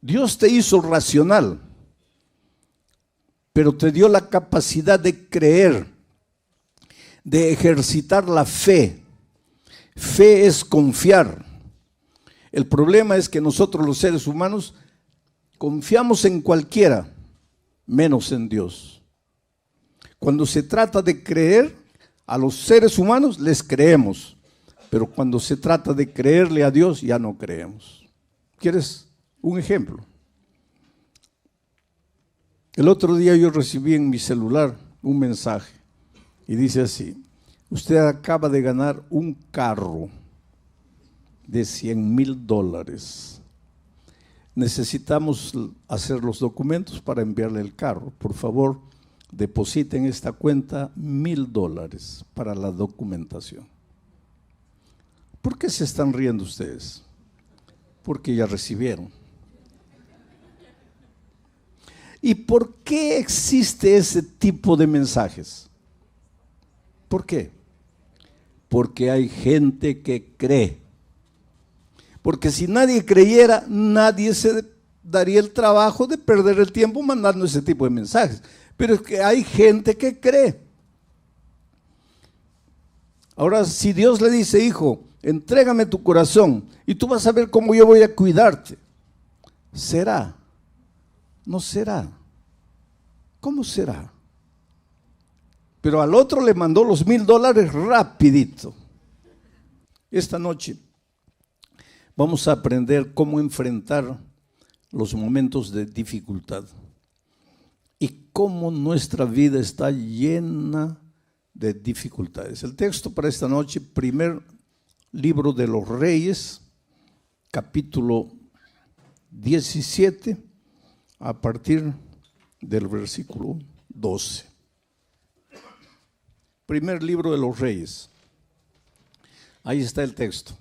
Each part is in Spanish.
Dios te hizo racional, pero te dio la capacidad de creer, de ejercitar la fe. Fe es confiar. El problema es que nosotros los seres humanos confiamos en cualquiera, menos en Dios. Cuando se trata de creer, a los seres humanos les creemos, pero cuando se trata de creerle a Dios ya no creemos. ¿Quieres un ejemplo? El otro día yo recibí en mi celular un mensaje y dice así: usted acaba de ganar un carro de $100,000. Necesitamos hacer los documentos para enviarle el carro. Por favor, depositen en esta cuenta $1,000 para la documentación. ¿Por qué se están riendo ustedes? Porque ya recibieron. ¿Y por qué existe ese tipo de mensajes? ¿Por qué? Porque hay gente que cree. Porque si nadie creyera, nadie se daría el trabajo de perder el tiempo mandando ese tipo de mensajes. Pero es que hay gente que cree. Ahora, si Dios le dice: hijo, entrégame tu corazón y tú vas a ver cómo yo voy a cuidarte, ¿será? ¿No será? ¿Cómo será? Pero al otro le mandó los $1,000 rapidito. Esta noche vamos a aprender cómo enfrentar los momentos de dificultad y cómo nuestra vida está llena de dificultades. El texto para esta noche, primer libro de los Reyes, capítulo 17, a partir del versículo 12. Primer libro de los Reyes. Ahí está el texto.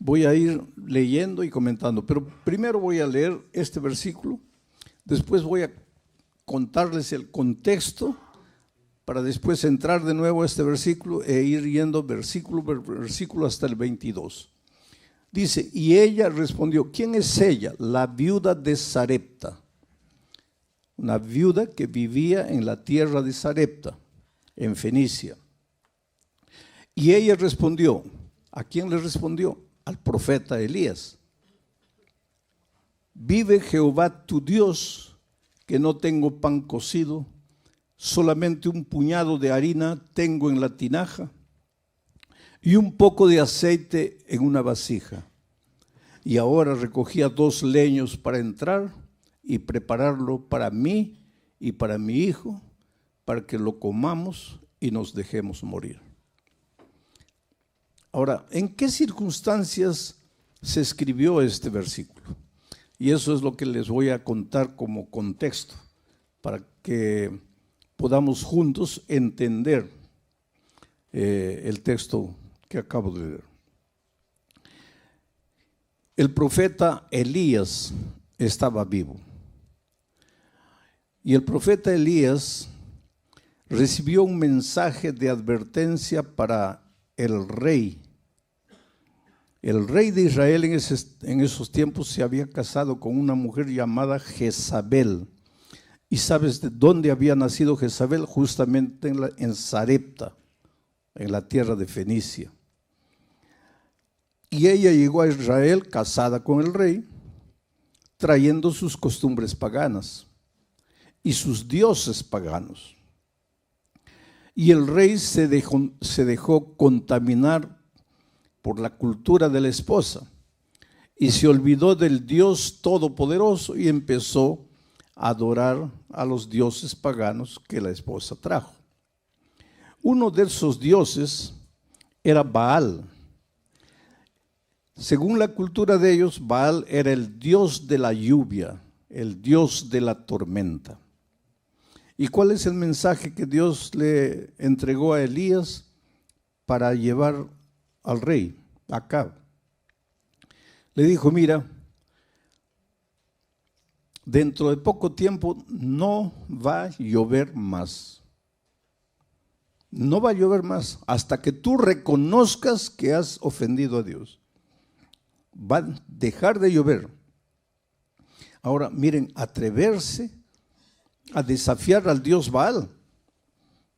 Voy a ir leyendo y comentando, pero primero voy a leer este versículo, después voy a contarles el contexto para después entrar de nuevo a este versículo e ir yendo versículo por versículo hasta el 22. Dice: y ella respondió. ¿Quién es ella? La viuda de Sarepta, una viuda que vivía en la tierra de Sarepta, en Fenicia. Y ella respondió. ¿A quién le respondió? Al profeta Elías. Vive Jehová tu Dios, que no tengo pan cocido, solamente un puñado de harina tengo en la tinaja y un poco de aceite en una vasija. Y ahora recogía 2 leños para entrar y prepararlo para mí y para mi hijo, para que lo comamos y nos dejemos morir. Ahora, ¿en qué circunstancias se escribió este versículo? Y eso es lo que les voy a contar como contexto, para que podamos juntos entender el texto que acabo de leer. El profeta Elías estaba vivo. Y el profeta Elías recibió un mensaje de advertencia para el rey. El rey de Israel en esos tiempos se había casado con una mujer llamada Jezabel. ¿Y sabes de dónde había nacido Jezabel? Justamente en Sarepta, en la tierra de Fenicia. Y ella llegó a Israel casada con el rey, trayendo sus costumbres paganas y sus dioses paganos. Y el rey se dejó contaminar por la cultura de la esposa y se olvidó del Dios Todopoderoso y empezó a adorar a los dioses paganos que la esposa trajo. Uno de esos dioses era Baal. Según la cultura de ellos, Baal era el dios de la lluvia, el dios de la tormenta. ¿Y cuál es el mensaje que Dios le entregó a Elías para llevar al rey, Acab? Le dijo: mira, dentro de poco tiempo no va a llover más. No va a llover más hasta que tú reconozcas que has ofendido a Dios. Va a dejar de llover. Ahora, miren, atreverse a desafiar al dios Baal,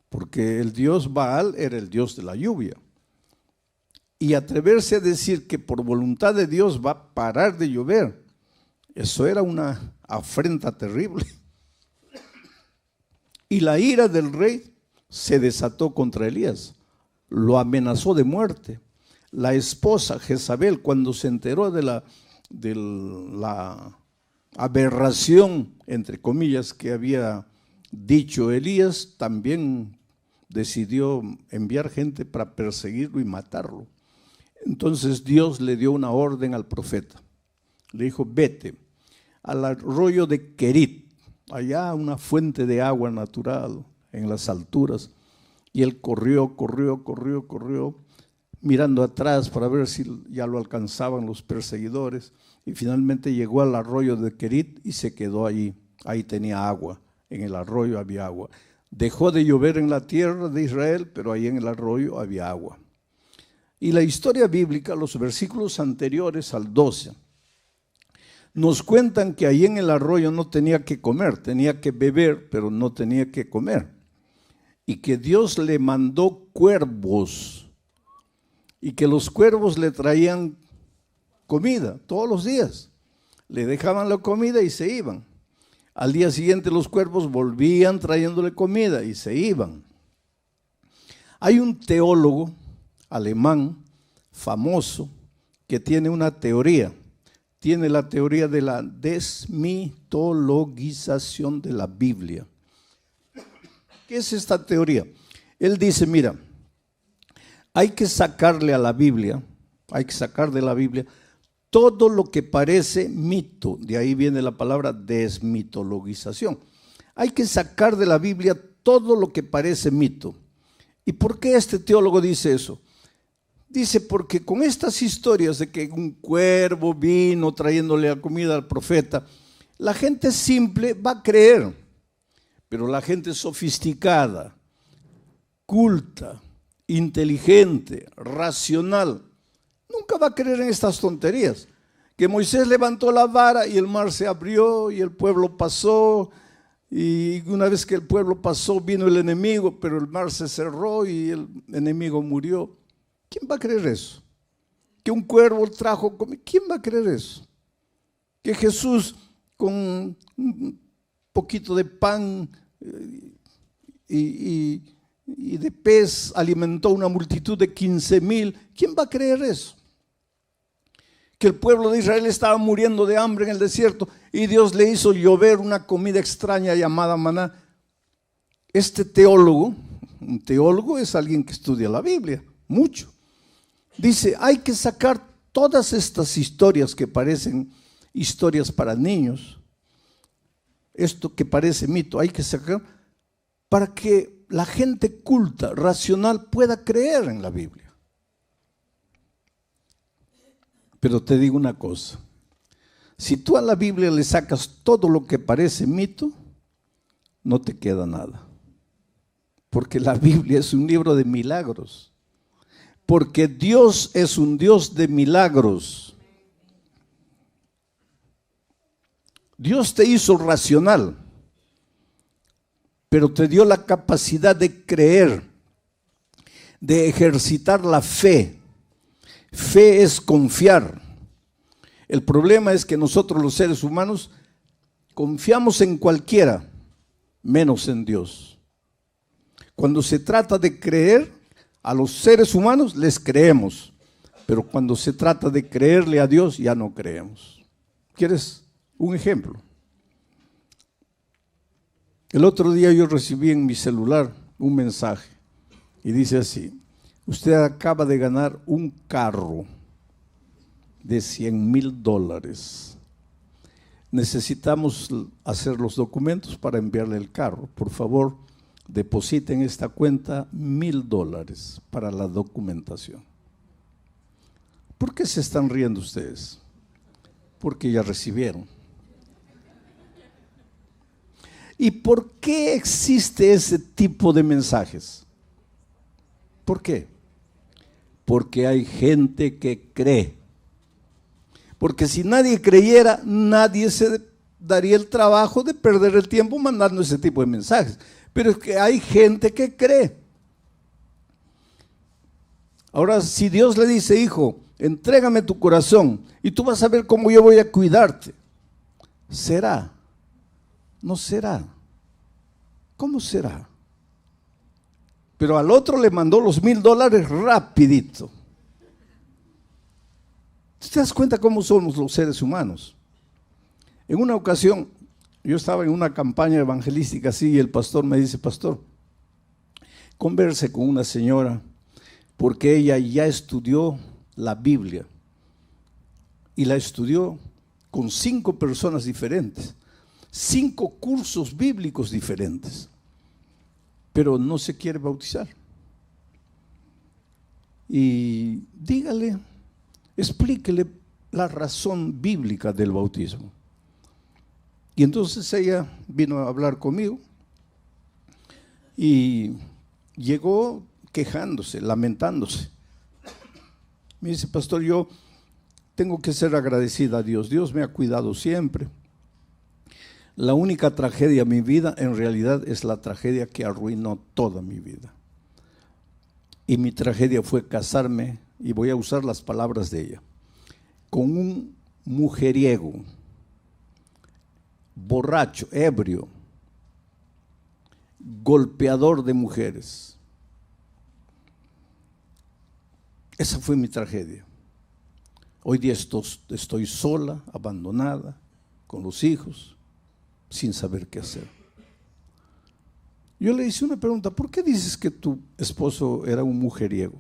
porque el dios Baal era el dios de la lluvia. Y atreverse a decir que por voluntad de Dios va a parar de llover, eso era una afrenta terrible. Y la ira del rey se desató contra Elías, lo amenazó de muerte. La esposa Jezabel, cuando se enteró de la aberración, entre comillas, que había dicho Elías, también decidió enviar gente para perseguirlo y matarlo. Entonces Dios le dio una orden al profeta. Le dijo, vete al arroyo de Querit, allá una fuente de agua natural en las alturas. Y él corrió, mirando atrás para ver si ya lo alcanzaban los perseguidores. Y finalmente llegó al arroyo de Querit y se quedó allí. Ahí tenía agua, en el arroyo había agua. Dejó de llover en la tierra de Israel, pero ahí en el arroyo había agua. Y la historia bíblica, los versículos anteriores al 12, nos cuentan que ahí en el arroyo no tenía que comer, tenía que beber, pero no tenía que comer. Y que Dios le mandó cuervos, y que los cuervos le traían comida todos los días. Le dejaban la comida y se iban. Al día siguiente los cuervos volvían trayéndole comida y se iban. Hay un teólogo alemán famoso que tiene una teoría. Tiene la teoría de la desmitologización de la Biblia. ¿Qué es esta teoría? Él dice, mira, hay que sacarle a la Biblia, hay que sacar de la Biblia todo lo que parece mito. De ahí viene la palabra desmitologización. Hay que sacar de la Biblia todo lo que parece mito. ¿Y por qué este teólogo dice eso? Dice, porque con estas historias de que un cuervo vino trayéndole la comida al profeta, la gente simple va a creer, pero la gente sofisticada, culta, inteligente, racional, nunca va a creer en estas tonterías. Que Moisés levantó la vara y el mar se abrió y el pueblo pasó, y una vez que el pueblo pasó vino el enemigo, pero el mar se cerró y el enemigo murió. ¿Quién va a creer eso? Que un cuervo trajo comida. ¿Quién va a creer eso? Que Jesús con un poquito de pan y de pez alimentó una multitud de 15,000. ¿Quién va a creer eso? Que el pueblo de Israel estaba muriendo de hambre en el desierto y Dios le hizo llover una comida extraña llamada maná. Este teólogo, un teólogo es alguien que estudia la Biblia, mucho. Dice, hay que sacar todas estas historias que parecen historias para niños, esto que parece mito, hay que sacar para que la gente culta, racional, pueda creer en la Biblia. Pero te digo una cosa, si tú a la Biblia le sacas todo lo que parece mito, no te queda nada. Porque la Biblia es un libro de milagros. Porque Dios es un Dios de milagros. Dios te hizo racional, pero te dio la capacidad de creer, de ejercitar la fe. Fe es confiar. El problema es que nosotros los seres humanos confiamos en cualquiera, menos en Dios. Cuando se trata de creer, a los seres humanos les creemos, pero cuando se trata de creerle a Dios ya no creemos. ¿Quieres un ejemplo? El otro día yo recibí en mi celular un mensaje y dice así: usted acaba de ganar un carro de $100,000. Necesitamos hacer los documentos para enviarle el carro. Por favor, deposite en esta cuenta $1,000 para la documentación. ¿Por qué se están riendo ustedes? Porque ya recibieron. ¿Y por qué existe ese tipo de mensajes? ¿Por qué? Porque hay gente que cree. Porque si nadie creyera, nadie se daría el trabajo de perder el tiempo mandando ese tipo de mensajes. Pero es que hay gente que cree. Ahora, si Dios le dice, hijo, entrégame tu corazón y tú vas a ver cómo yo voy a cuidarte, ¿será? ¿No será? ¿Cómo será? Pero al otro le mandó los $1,000 rapidito. ¿Te das cuenta cómo somos los seres humanos? En una ocasión, yo estaba en una campaña evangelística así y el pastor me dice, pastor, converse con una señora porque ella ya estudió la Biblia y la estudió con 5 personas diferentes, 5 cursos bíblicos diferentes, pero no se quiere bautizar. Y dígale, explíquele la razón bíblica del bautismo. Y entonces ella vino a hablar conmigo y llegó quejándose, lamentándose. Me dice, pastor, yo tengo que ser agradecida a Dios. Dios me ha cuidado siempre. La única tragedia de mi vida en realidad es la tragedia que arruinó toda mi vida. Y mi tragedia fue casarme, y voy a usar las palabras de ella, con un mujeriego, borracho, ebrio, golpeador de mujeres. Esa fue mi tragedia. Hoy día estoy sola, abandonada, con los hijos, sin saber qué hacer. Yo le hice una pregunta, ¿por qué dices que tu esposo era un mujeriego?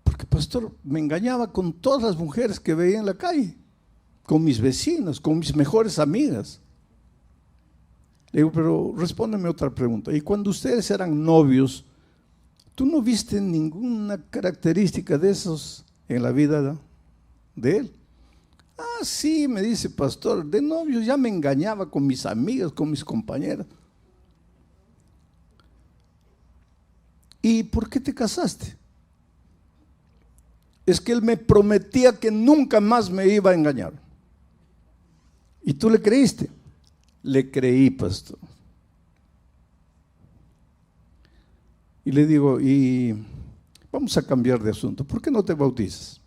Porque, pastor, me engañaba con todas las mujeres que veía en la calle, con mis vecinas, con mis mejores amigas. Le digo, pero respóndeme otra pregunta. Y cuando ustedes eran novios, ¿tú no viste ninguna característica de esos en la vida de él? Ah, sí, me dice, pastor, de novios ya me engañaba con mis amigas, con mis compañeras. ¿Y por qué te casaste? Es que él me prometía que nunca más me iba a engañar. ¿Y tú le creíste? Le creí, pastor. Y le digo, y vamos a cambiar de asunto, ¿por qué no te bautizas?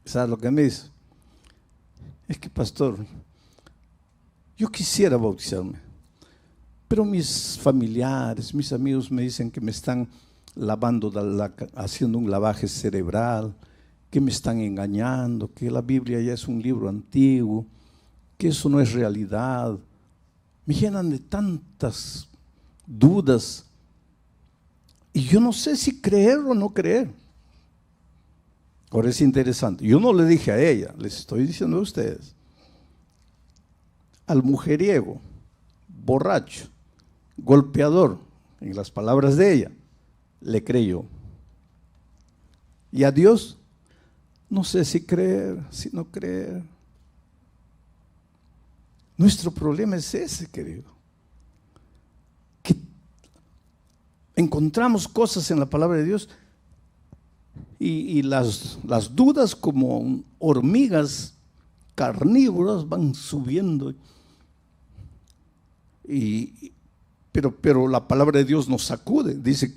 ¿Sabes lo que me dice? Es que, pastor, yo quisiera bautizarme, pero mis familiares, mis amigos me dicen que me están lavando, haciendo un lavaje cerebral, que me están engañando, que la Biblia ya es un libro antiguo, que eso no es realidad. Me llenan de tantas dudas y yo no sé si creer o no creer. Ahora es interesante, yo no le dije a ella, les estoy diciendo a ustedes. Al mujeriego, borracho, golpeador, en las palabras de ella, le creyó. Y a Dios, no sé si creer, si no creer. Nuestro problema es ese, querido. Que encontramos cosas en la palabra de Dios y las dudas como hormigas carnívoras van subiendo. Pero la palabra de Dios nos sacude. Dice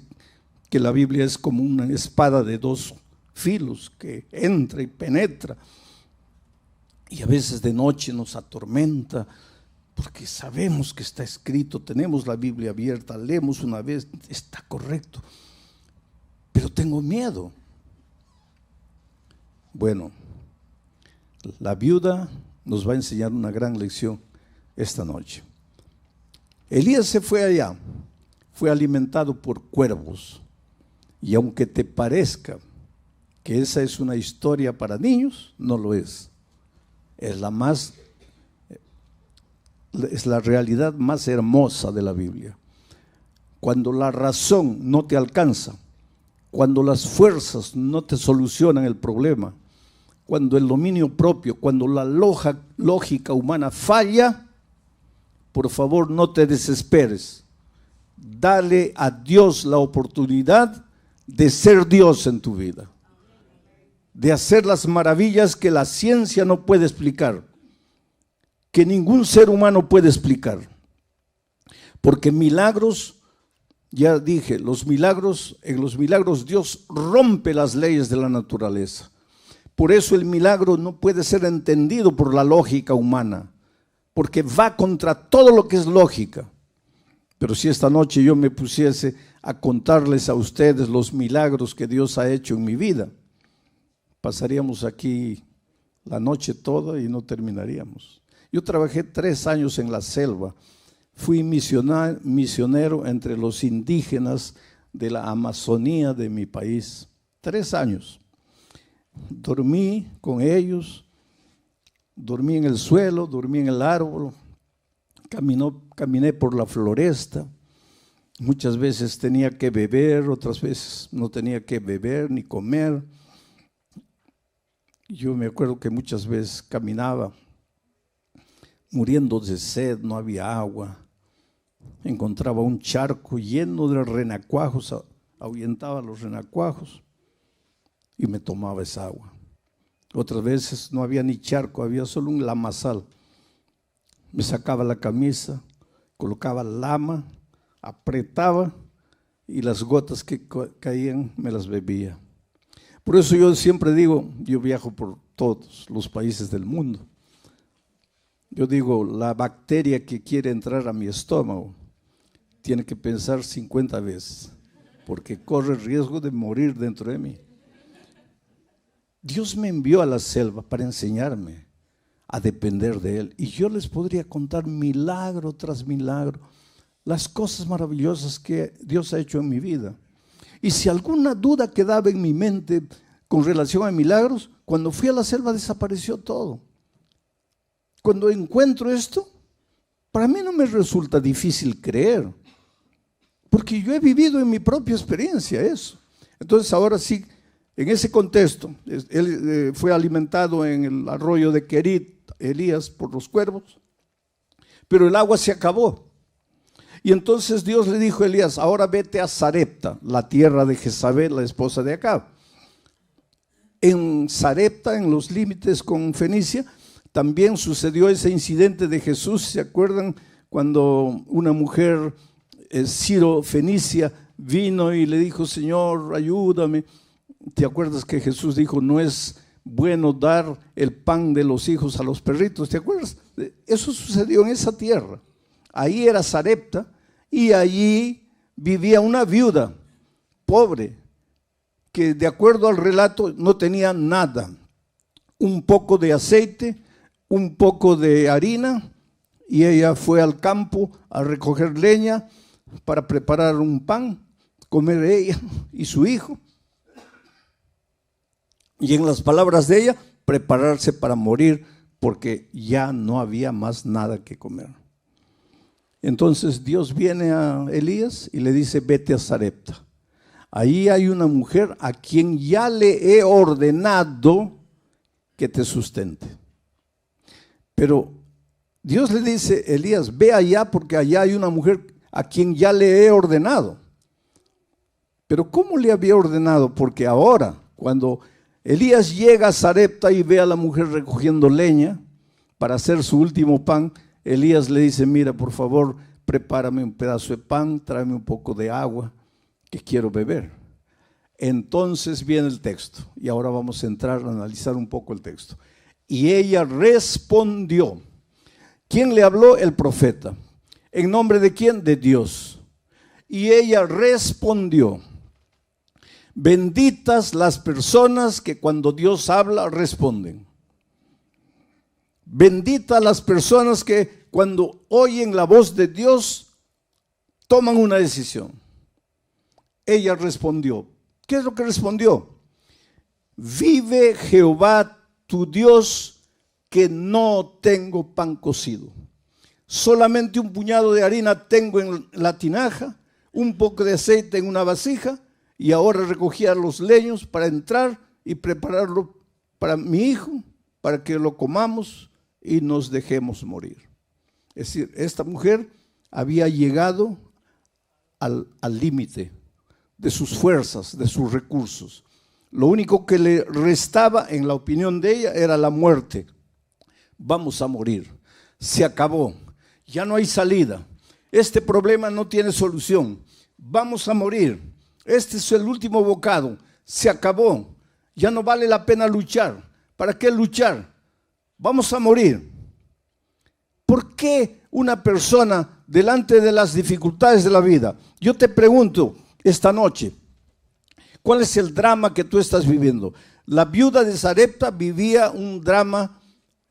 que la Biblia es como una espada de 2 filos que entra y penetra. Y a veces de noche nos atormenta porque sabemos que está escrito, tenemos la Biblia abierta, leemos una vez, está correcto, pero tengo miedo. Bueno, la viuda nos va a enseñar una gran lección esta noche. Elías se fue allá, fue alimentado por cuervos, y aunque te parezca que esa es una historia para niños, no lo es. Es la realidad más hermosa de la Biblia. Cuando la razón no te alcanza, cuando las fuerzas no te solucionan el problema, cuando el dominio propio, cuando la lógica humana falla, por favor no te desesperes. Dale a Dios la oportunidad de ser Dios en tu vida, de hacer las maravillas que la ciencia no puede explicar, que ningún ser humano puede explicar. Porque milagros, ya dije, en los milagros Dios rompe las leyes de la naturaleza. Por eso el milagro no puede ser entendido por la lógica humana, porque va contra todo lo que es lógica. Pero si esta noche yo me pusiese a contarles a ustedes los milagros que Dios ha hecho en mi vida, pasaríamos aquí la noche toda y no terminaríamos. Yo trabajé 3 años en la selva, fui misionero entre los indígenas de la Amazonía de mi país, 3 años. Dormí con ellos, dormí en el suelo, dormí en el árbol, caminé por la floresta. Muchas veces tenía que beber, otras veces no tenía que beber ni comer. Yo me acuerdo que muchas veces caminaba muriendo de sed, no había agua. Encontraba un charco lleno de renacuajos, ahuyentaba los renacuajos y me tomaba esa agua. Otras veces no había ni charco, había solo un lamazal. Me sacaba la camisa, colocaba lama, apretaba y las gotas que caían me las bebía. Por eso yo siempre digo, yo viajo por todos los países del mundo. Yo digo, la bacteria que quiere entrar a mi estómago tiene que pensar 50 veces, porque corre el riesgo de morir dentro de mí. Dios me envió a la selva para enseñarme a depender de Él. Y yo les podría contar milagro tras milagro, las cosas maravillosas que Dios ha hecho en mi vida. Y si alguna duda quedaba en mi mente con relación a milagros, cuando fui a la selva desapareció todo. Cuando encuentro esto, para mí no me resulta difícil creer, porque yo he vivido en mi propia experiencia eso. Entonces ahora sí, en ese contexto, él fue alimentado en el arroyo de Querit, Elías, por los cuervos, pero el agua se acabó. Y entonces Dios le dijo a Elías, ahora vete a Sarepta, la tierra de Jezabel, la esposa de Acab. En Sarepta, en los límites con Fenicia, también sucedió ese incidente de Jesús. ¿Se acuerdan cuando una mujer Ciro-Fenicia vino y le dijo, Señor, ayúdame? ¿Te acuerdas que Jesús dijo, no es bueno dar el pan de los hijos a los perritos? ¿Te acuerdas? Eso sucedió en esa tierra. Ahí era Sarepta y allí vivía una viuda pobre que, de acuerdo al relato, no tenía nada. Un poco de aceite, un poco de harina, y ella fue al campo a recoger leña para preparar un pan, comer ella y su hijo. Y en las palabras de ella, prepararse para morir porque ya no había más nada que comer. Entonces Dios viene a Elías y le dice, vete a Sarepta. Ahí hay una mujer a quien ya le he ordenado que te sustente. Pero Dios le dice, Elías, ve allá porque allá hay una mujer a quien ya le he ordenado. Pero ¿cómo le había ordenado? Porque ahora, cuando Elías llega a Sarepta y ve a la mujer recogiendo leña para hacer su último pan, Elías le dice, mira, por favor, prepárame un pedazo de pan, tráeme un poco de agua, que quiero beber. Entonces viene el texto, y ahora vamos a entrar a analizar un poco el texto. Y ella respondió. ¿Quién le habló? El profeta. ¿En nombre de quién? De Dios. Y ella respondió. Benditas las personas que cuando Dios habla responden. Benditas las personas que cuando oyen la voz de Dios toman una decisión. Ella respondió. ¿Qué es lo que respondió? Vive Jehová tu Dios que no tengo pan cocido. Solamente un puñado de harina tengo en la tinaja, un poco de aceite en una vasija, y ahora recogía los leños para entrar y prepararlo para mi hijo, para que lo comamos y nos dejemos morir. Es decir, esta mujer había llegado al límite de sus fuerzas, de sus recursos. Lo único que le restaba, en la opinión de ella, era la muerte. Vamos a morir. se acabó, ya no hay salida, este problema no tiene solución, vamos a morir, este es el último bocado, se acabó, ya no vale la pena luchar. ¿Para qué luchar? Vamos a morir. ¿Por qué una persona delante de las dificultades de la vida? Yo te pregunto esta noche, ¿cuál es el drama que tú estás viviendo? La viuda de Sarepta vivía un drama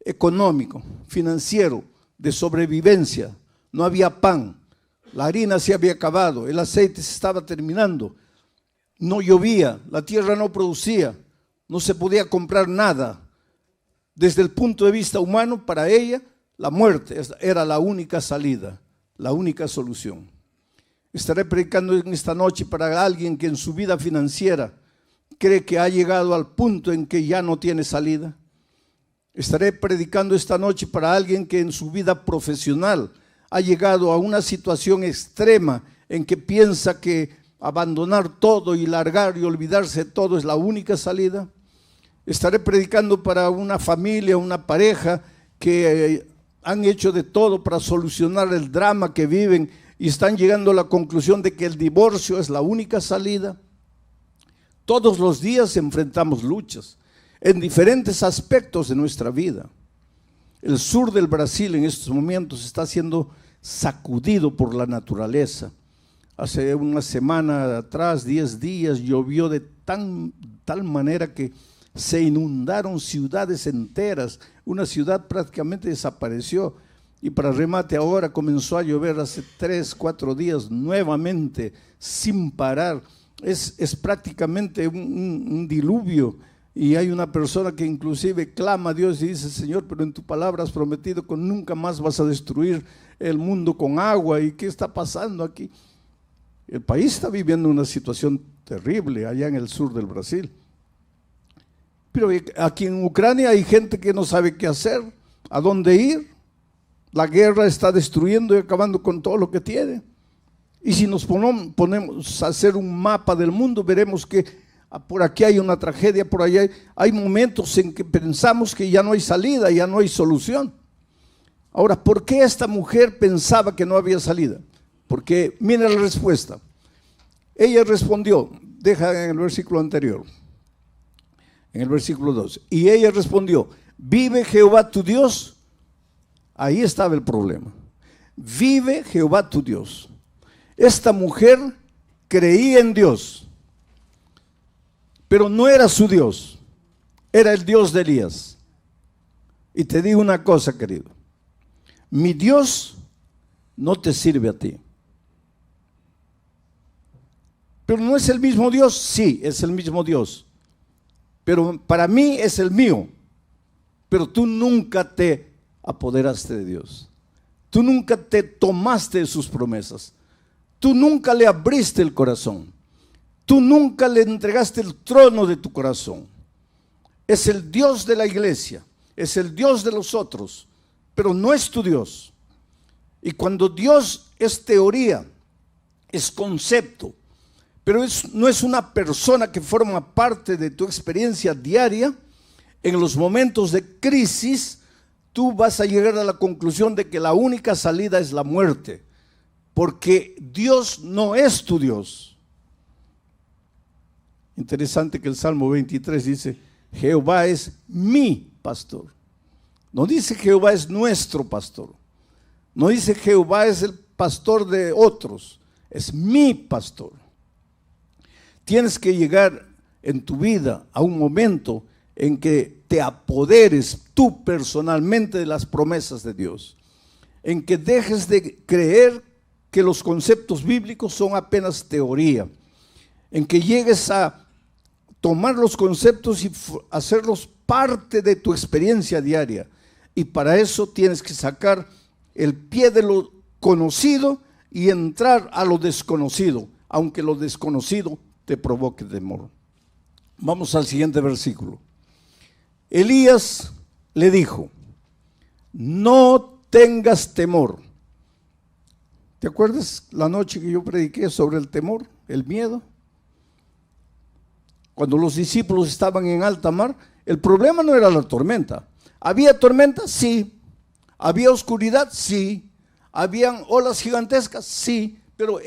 económico, financiero, de sobrevivencia. No había pan, la harina se había acabado, el aceite se estaba terminando, no llovía, la tierra no producía, no se podía comprar nada. Desde el punto de vista humano, para ella, la muerte era la única salida, la única solución. Estaré predicando en esta noche para alguien que en su vida financiera cree que ha llegado al punto en que ya no tiene salida. Estaré predicando esta noche para alguien que en su vida profesional ha llegado a una situación extrema en que piensa que abandonar todo y largar y olvidarse de todo es la única salida. Estaré predicando para una familia, una pareja que han hecho de todo para solucionar el drama que viven y están llegando a la conclusión de que el divorcio es la única salida. Todos los días enfrentamos luchas en diferentes aspectos de nuestra vida. El sur del Brasil en estos momentos está siendo sacudido por la naturaleza. Hace una semana atrás, 10 días, llovió de tal manera que se inundaron ciudades enteras, una ciudad prácticamente desapareció y para remate ahora comenzó a llover hace 3, 4 días nuevamente sin parar. Es prácticamente un diluvio y hay una persona que inclusive clama a Dios y dice: Señor, pero en tu palabra has prometido que nunca más vas a destruir el mundo con agua. ¿Y qué está pasando aquí? El país está viviendo una situación terrible allá en el sur del Brasil. Pero aquí en Ucrania hay gente que no sabe qué hacer, a dónde ir. La guerra está destruyendo y acabando con todo lo que tiene. Y si nos ponemos a hacer un mapa del mundo, veremos que por aquí hay una tragedia, por allá hay momentos en que pensamos que ya no hay salida, ya no hay solución. Ahora, ¿por qué esta mujer pensaba que no había salida? Porque mira la respuesta. Ella respondió, deja en el versículo anterior, en el versículo 2, y ella respondió: ¿vive Jehová tu Dios? Ahí estaba el problema. Vive Jehová tu Dios. Esta mujer creía en Dios, pero no era su Dios, era el Dios de Elías. Y te digo una cosa, querido, mi Dios no te sirve a ti. Pero no es el mismo Dios, sí, es el mismo Dios. Pero para mí es el mío. Pero tú nunca te apoderaste de Dios. Tú nunca te tomaste de sus promesas. Tú nunca le abriste el corazón. Tú nunca le entregaste el trono de tu corazón. Es el Dios de la iglesia, es el Dios de los otros, pero no es tu Dios. Y cuando Dios es teoría, es concepto, pero no es una persona que forma parte de tu experiencia diaria, en los momentos de crisis, tú vas a llegar a la conclusión de que la única salida es la muerte, porque Dios no es tu Dios. Interesante que el Salmo 23 dice: Jehová es mi pastor. No dice Jehová es nuestro pastor. No dice Jehová es el pastor de otros. Es mi pastor. Tienes que llegar en tu vida a un momento en que te apoderes tú personalmente de las promesas de Dios. En que dejes de creer que los conceptos bíblicos son apenas teoría. En que llegues a tomar los conceptos y hacerlos parte de tu experiencia diaria. Y para eso tienes que sacar el pie de lo conocido y entrar a lo desconocido, aunque lo desconocido te provoque temor. Vamos al siguiente versículo. Elías le dijo: no tengas temor. ¿Te acuerdas la noche que yo prediqué sobre el temor, el miedo? Cuando los discípulos estaban en alta mar, el problema no era la tormenta. ¿Había tormenta? Sí. ¿Había oscuridad? Sí. ¿Habían olas gigantescas? Sí. Pero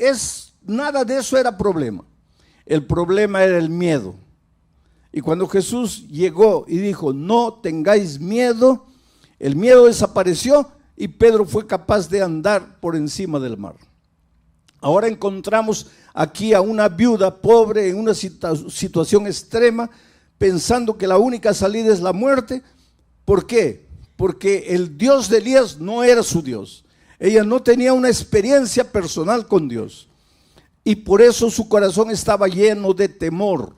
nada de eso era problema. El problema era el miedo. Y cuando Jesús llegó y dijo, no tengáis miedo, el miedo desapareció y Pedro fue capaz de andar por encima del mar. Ahora encontramos aquí a una viuda pobre en una situación extrema, pensando que la única salida es la muerte. ¿Por qué? Porque el Dios de Elías no era su Dios. Ella no tenía una experiencia personal con Dios. Y por eso su corazón estaba lleno de temor.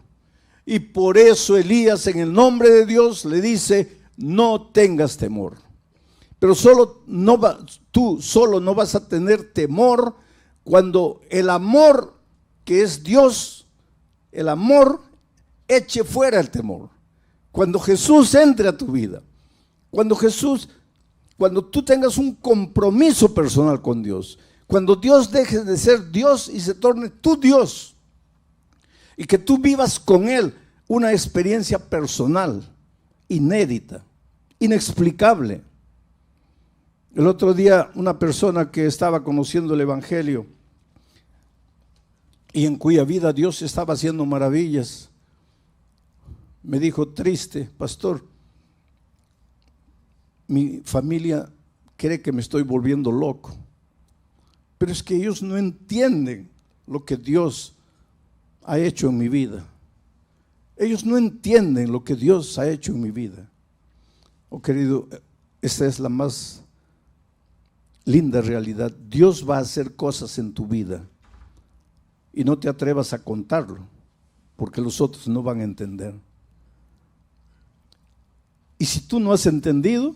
Y por eso Elías, en el nombre de Dios, le dice, no tengas temor. Pero tú solo no vas a tener temor cuando el amor que es Dios, el amor eche fuera el temor. Cuando Jesús entre a tu vida, cuando tú tengas un compromiso personal con Dios, cuando Dios deje de ser Dios y se torne tu Dios, y que tú vivas con Él una experiencia personal, inédita, inexplicable. El otro día una persona que estaba conociendo el Evangelio y en cuya vida Dios estaba haciendo maravillas, me dijo, triste, pastor, mi familia cree que me estoy volviendo loco, pero es que ellos no entienden lo que Dios ha hecho en mi vida. Ellos no entienden lo que Dios ha hecho en mi vida. Oh querido, esta es la más linda realidad. Dios va a hacer cosas en tu vida y no te atrevas a contarlo, porque los otros no van a entender. Y si tú no has entendido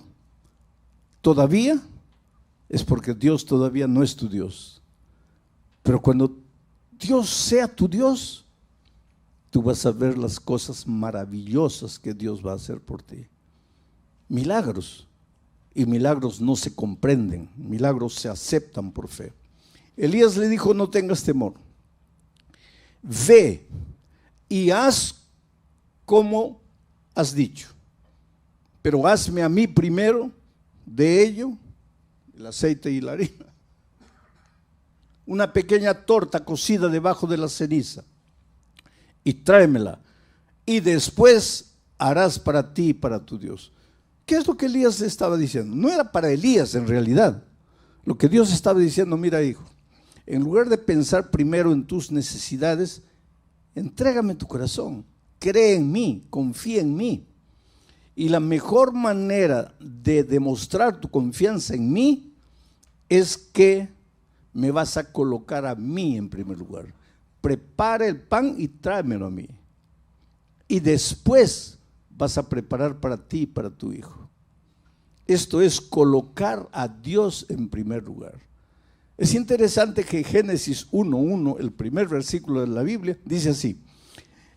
todavía, es porque Dios todavía no es tu Dios. Pero cuando Dios sea tu Dios, tú vas a ver las cosas maravillosas que Dios va a hacer por ti. Milagros. Y milagros no se comprenden, milagros se aceptan por fe. Elías le dijo, no tengas temor. Ve y haz como has dicho. Pero hazme a mí primero de ello, el aceite y la harina, una pequeña torta cocida debajo de la ceniza, y tráemela, y después harás para ti y para tu Dios. ¿Qué es lo que Elías estaba diciendo? No era para Elías en realidad. Lo que Dios estaba diciendo, mira hijo, en lugar de pensar primero en tus necesidades, entrégame tu corazón, cree en mí, confía en mí. Y la mejor manera de demostrar tu confianza en mí es que me vas a colocar a mí en primer lugar. Prepara el pan y tráemelo a mí. Y después vas a preparar para ti y para tu hijo. Esto es colocar a Dios en primer lugar. Es interesante que Génesis 1:1, el primer versículo de la Biblia, dice así: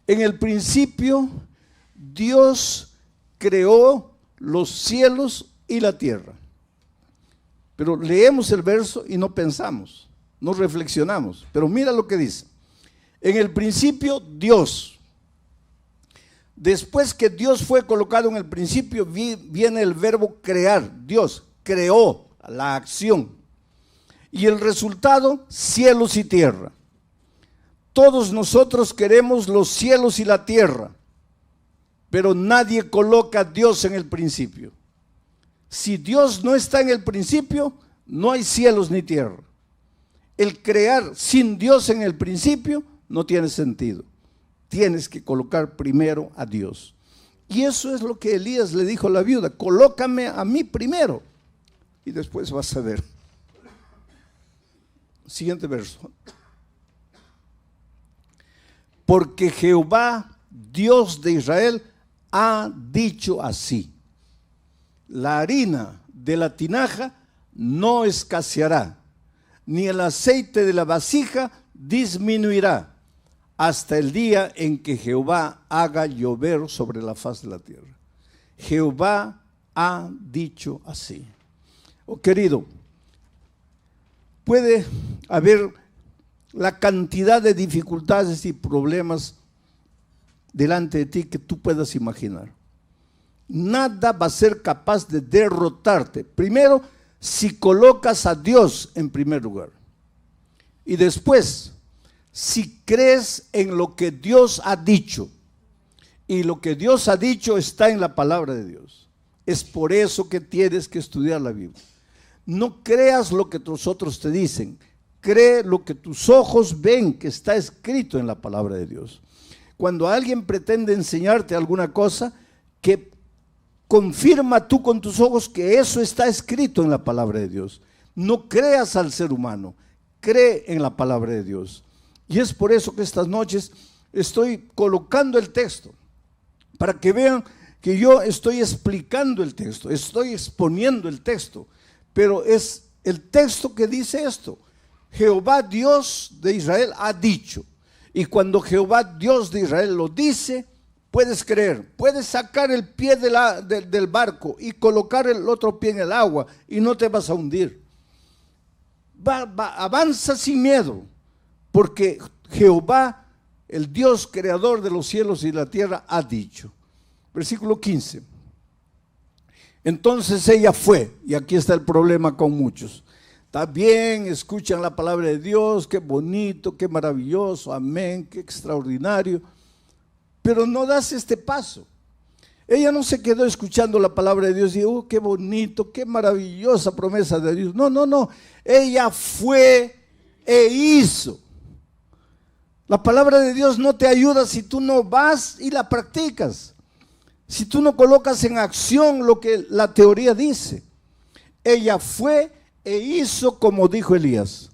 en el principio Dios creó los cielos y la tierra. Pero leemos el verso y no pensamos, no reflexionamos. Pero mira lo que dice. En el principio Dios. Después que Dios fue colocado en el principio, viene el verbo crear. Dios creó la acción. Y el resultado, cielos y tierra. Todos nosotros queremos los cielos y la tierra, pero nadie coloca a Dios en el principio. Si Dios no está en el principio, no hay cielos ni tierra. El crear sin Dios en el principio no tiene sentido. Tienes que colocar primero a Dios. Y eso es lo que Elías le dijo a la viuda: colócame a mí primero y después vas a ver. Siguiente verso. Porque Jehová, Dios de Israel, ha dicho así: la harina de la tinaja no escaseará, ni el aceite de la vasija disminuirá, hasta el día en que Jehová haga llover sobre la faz de la tierra. Jehová ha dicho así. Oh querido, puede haber la cantidad de dificultades y problemas delante de ti que tú puedas imaginar. Nada va a ser capaz de derrotarte. Primero, si colocas a Dios en primer lugar. Y después, si crees en lo que Dios ha dicho. Y lo que Dios ha dicho está en la palabra de Dios. Es por eso que tienes que estudiar la Biblia. No creas lo que tus otros te dicen. Cree lo que tus ojos ven que está escrito en la palabra de Dios. Cuando alguien pretende enseñarte alguna cosa, que confirma tú con tus ojos que eso está escrito en la palabra de Dios. No creas al ser humano, cree en la palabra de Dios. Y es por eso que estas noches estoy colocando el texto, para que vean que yo estoy explicando el texto, estoy exponiendo el texto, pero es el texto que dice esto: Jehová Dios de Israel ha dicho. Y cuando Jehová Dios de Israel lo dice, puedes creer, puedes sacar el pie del barco y colocar el otro pie en el agua y no te vas a hundir. Avanza sin miedo, porque Jehová, el Dios creador de los cielos y la tierra, ha dicho. Versículo 15. Entonces ella fue, y aquí está el problema con muchos. Está bien, escuchan la palabra de Dios, qué bonito, qué maravilloso, amén, qué extraordinario, pero no das este paso. Ella no se quedó escuchando la palabra de Dios y dijo, qué bonito, qué maravillosa promesa de Dios. No, ella fue e hizo. La palabra de Dios no te ayuda si tú no vas y la practicas, si tú no colocas en acción lo que la teoría dice. Ella fue e hizo como dijo Elías,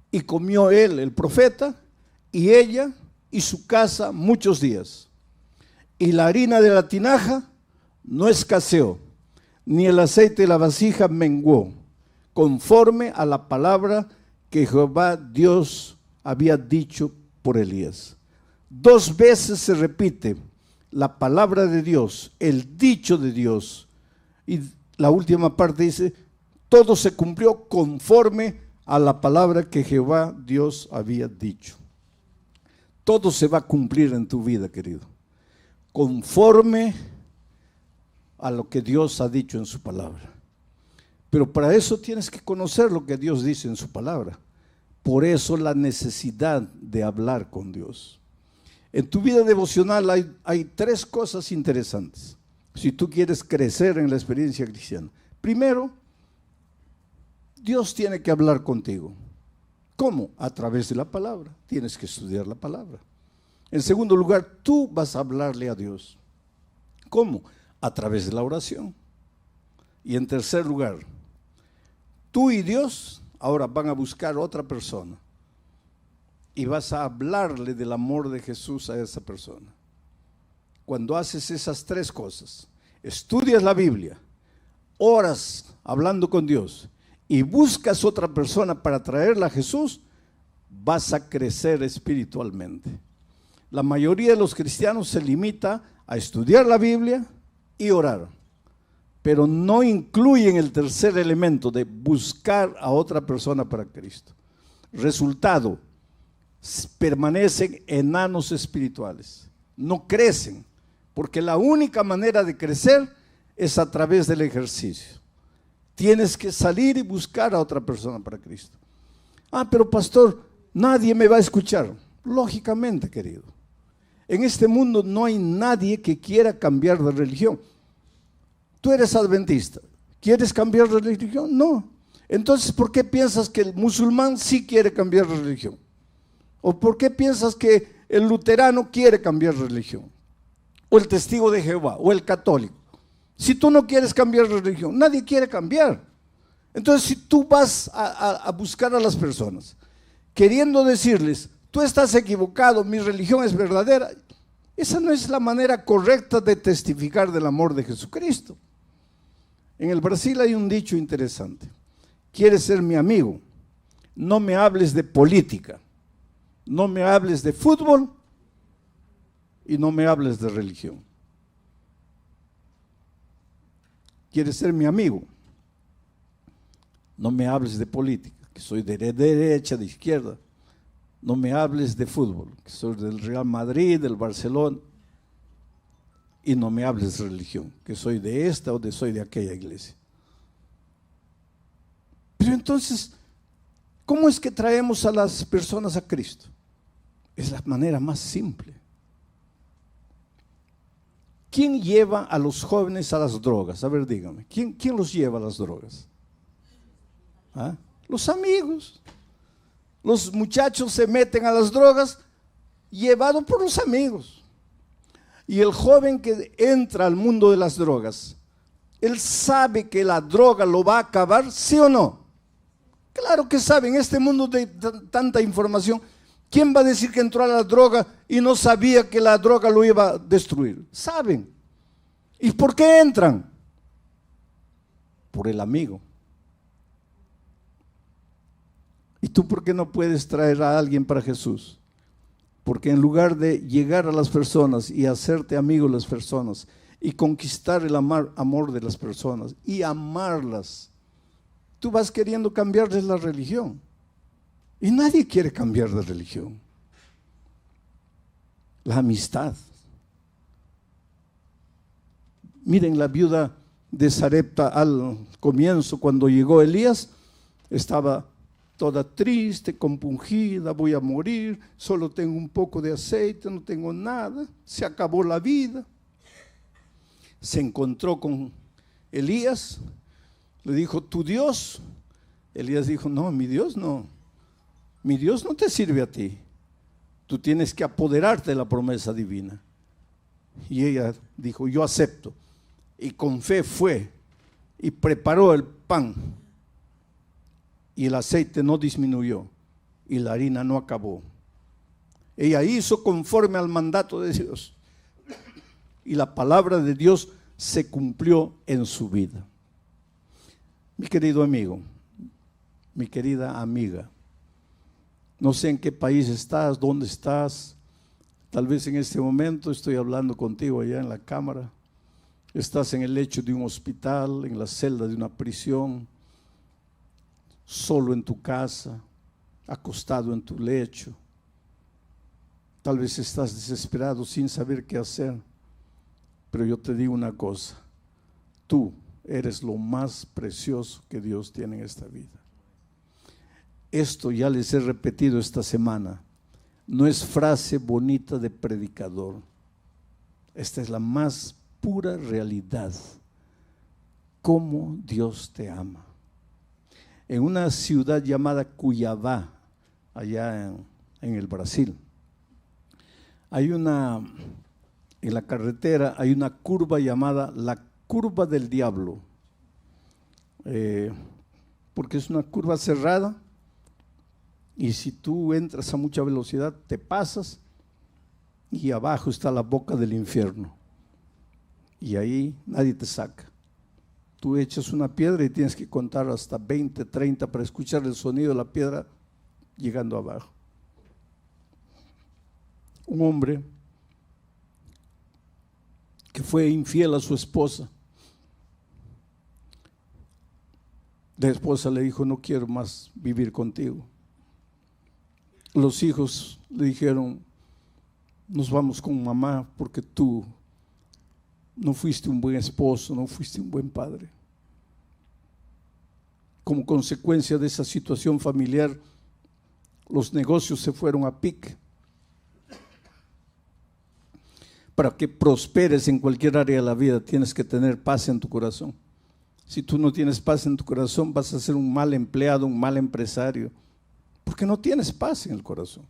y comió él, el profeta, y ella y su casa muchos días. Y la harina de la tinaja no escaseó, ni el aceite de la vasija menguó, conforme a la palabra que Jehová Dios había dicho por Elías. 2 veces se repite la palabra de Dios, el dicho de Dios, y la última parte dice, todo se cumplió conforme a la palabra que Jehová Dios había dicho. Todo se va a cumplir en tu vida, querido, conforme a lo que Dios ha dicho en su palabra. Pero para eso tienes que conocer lo que Dios dice en su palabra. Por eso la necesidad de hablar con Dios. En tu vida devocional hay 3 cosas interesantes, si tú quieres crecer en la experiencia cristiana. Primero, Dios tiene que hablar contigo. ¿Cómo? A través de la palabra. Tienes que estudiar la palabra. En segundo lugar, tú vas a hablarle a Dios. ¿Cómo? A través de la oración. Y en tercer lugar, tú y Dios ahora van a buscar otra persona y vas a hablarle del amor de Jesús a esa persona. Cuando haces esas 3 cosas, estudias la Biblia, oras hablando con Dios y buscas otra persona para traerla a Jesús, vas a crecer espiritualmente. La mayoría de los cristianos se limita a estudiar la Biblia y orar, pero no incluyen el tercer elemento de buscar a otra persona para Cristo. Resultado, permanecen enanos espirituales, no crecen, porque la única manera de crecer es a través del ejercicio. Tienes que salir y buscar a otra persona para Cristo. Pero pastor, nadie me va a escuchar. Lógicamente, querido. En este mundo no hay nadie que quiera cambiar de religión. Tú eres adventista, ¿quieres cambiar de religión? No. Entonces, ¿por qué piensas que el musulmán sí quiere cambiar de religión? ¿O por qué piensas que el luterano quiere cambiar de religión? O el testigo de Jehová, o el católico. Si tú no quieres cambiar de religión, nadie quiere cambiar. Entonces, si tú vas a buscar a las personas, queriendo decirles, tú estás equivocado, mi religión es verdadera, esa no es la manera correcta de testificar del amor de Jesucristo. En el Brasil hay un dicho interesante: ¿quieres ser mi amigo? No me hables de política, no me hables de fútbol y no me hables de religión. ¿Quieres ser mi amigo? No me hables de política, que soy de derecha, de izquierda. No me hables de fútbol, que soy del Real Madrid, del Barcelona. y no me hables de religión, que soy de esta o soy de aquella iglesia. Pero entonces, ¿cómo es que traemos a las personas a Cristo? Es la manera más simple. ¿Quién lleva a los jóvenes a las drogas? A ver, dígame, ¿quién los lleva a las drogas? ¿Ah? Los amigos. Los muchachos se meten a las drogas llevados por los amigos. Y el joven que entra al mundo de las drogas, ¿él sabe que la droga lo va a acabar, sí o no? Claro que sabe. En este mundo de tanta información, ¿quién va a decir que entró a la droga y no sabía que la droga lo iba a destruir? Saben. ¿Y por qué entran? Por el amigo. ¿Y tú por qué no puedes traer a alguien para Jesús? Porque en lugar de llegar a las personas y hacerte amigo de las personas y conquistar el amor de las personas y amarlas, tú vas queriendo cambiarles la religión. Y nadie quiere cambiar de religión. La amistad. Miren, la viuda de Sarepta al comienzo, cuando llegó Elías, estaba toda triste, compungida, voy a morir, solo tengo un poco de aceite, no tengo nada, se acabó la vida. Se encontró con Elías, le dijo, ¿tu Dios? Elías dijo, no, mi Dios no te sirve a ti, tú tienes que apoderarte de la promesa divina. Y ella dijo, yo acepto, y con fe fue, y preparó el pan, y el aceite no disminuyó, y la harina no acabó. Ella hizo conforme al mandato de Dios, y la palabra de Dios se cumplió en su vida. Mi querido amigo, mi querida amiga, no sé en qué país estás, dónde estás. Tal vez en este momento estoy hablando contigo allá en la cámara. Estás en el lecho de un hospital, en la celda de una prisión, solo en tu casa, acostado en tu lecho. Tal vez estás desesperado sin saber qué hacer. Pero yo te digo una cosa, tú eres lo más precioso que Dios tiene en esta vida. Esto ya les he repetido esta semana, no es frase bonita de predicador. Esta es la más pura realidad. Cómo Dios te ama. En una ciudad llamada Cuiabá, allá en el Brasil, en la carretera hay una curva llamada la curva del diablo, porque es una curva cerrada y si tú entras a mucha velocidad te pasas y abajo está la boca del infierno y ahí nadie te saca. Tú echas una piedra y tienes que contar hasta 20, 30 para escuchar el sonido de la piedra llegando abajo. Un hombre que fue infiel a su esposa. La esposa le dijo, no quiero más vivir contigo. Los hijos le dijeron, nos vamos con mamá porque tú no fuiste un buen esposo, no fuiste un buen padre. Como consecuencia de esa situación familiar, los negocios se fueron a pique. Para que prosperes en cualquier área de la vida, tienes que tener paz en tu corazón. Si tú no tienes paz en tu corazón, vas a ser un mal empleado, un mal empresario, porque no tienes paz en el corazón.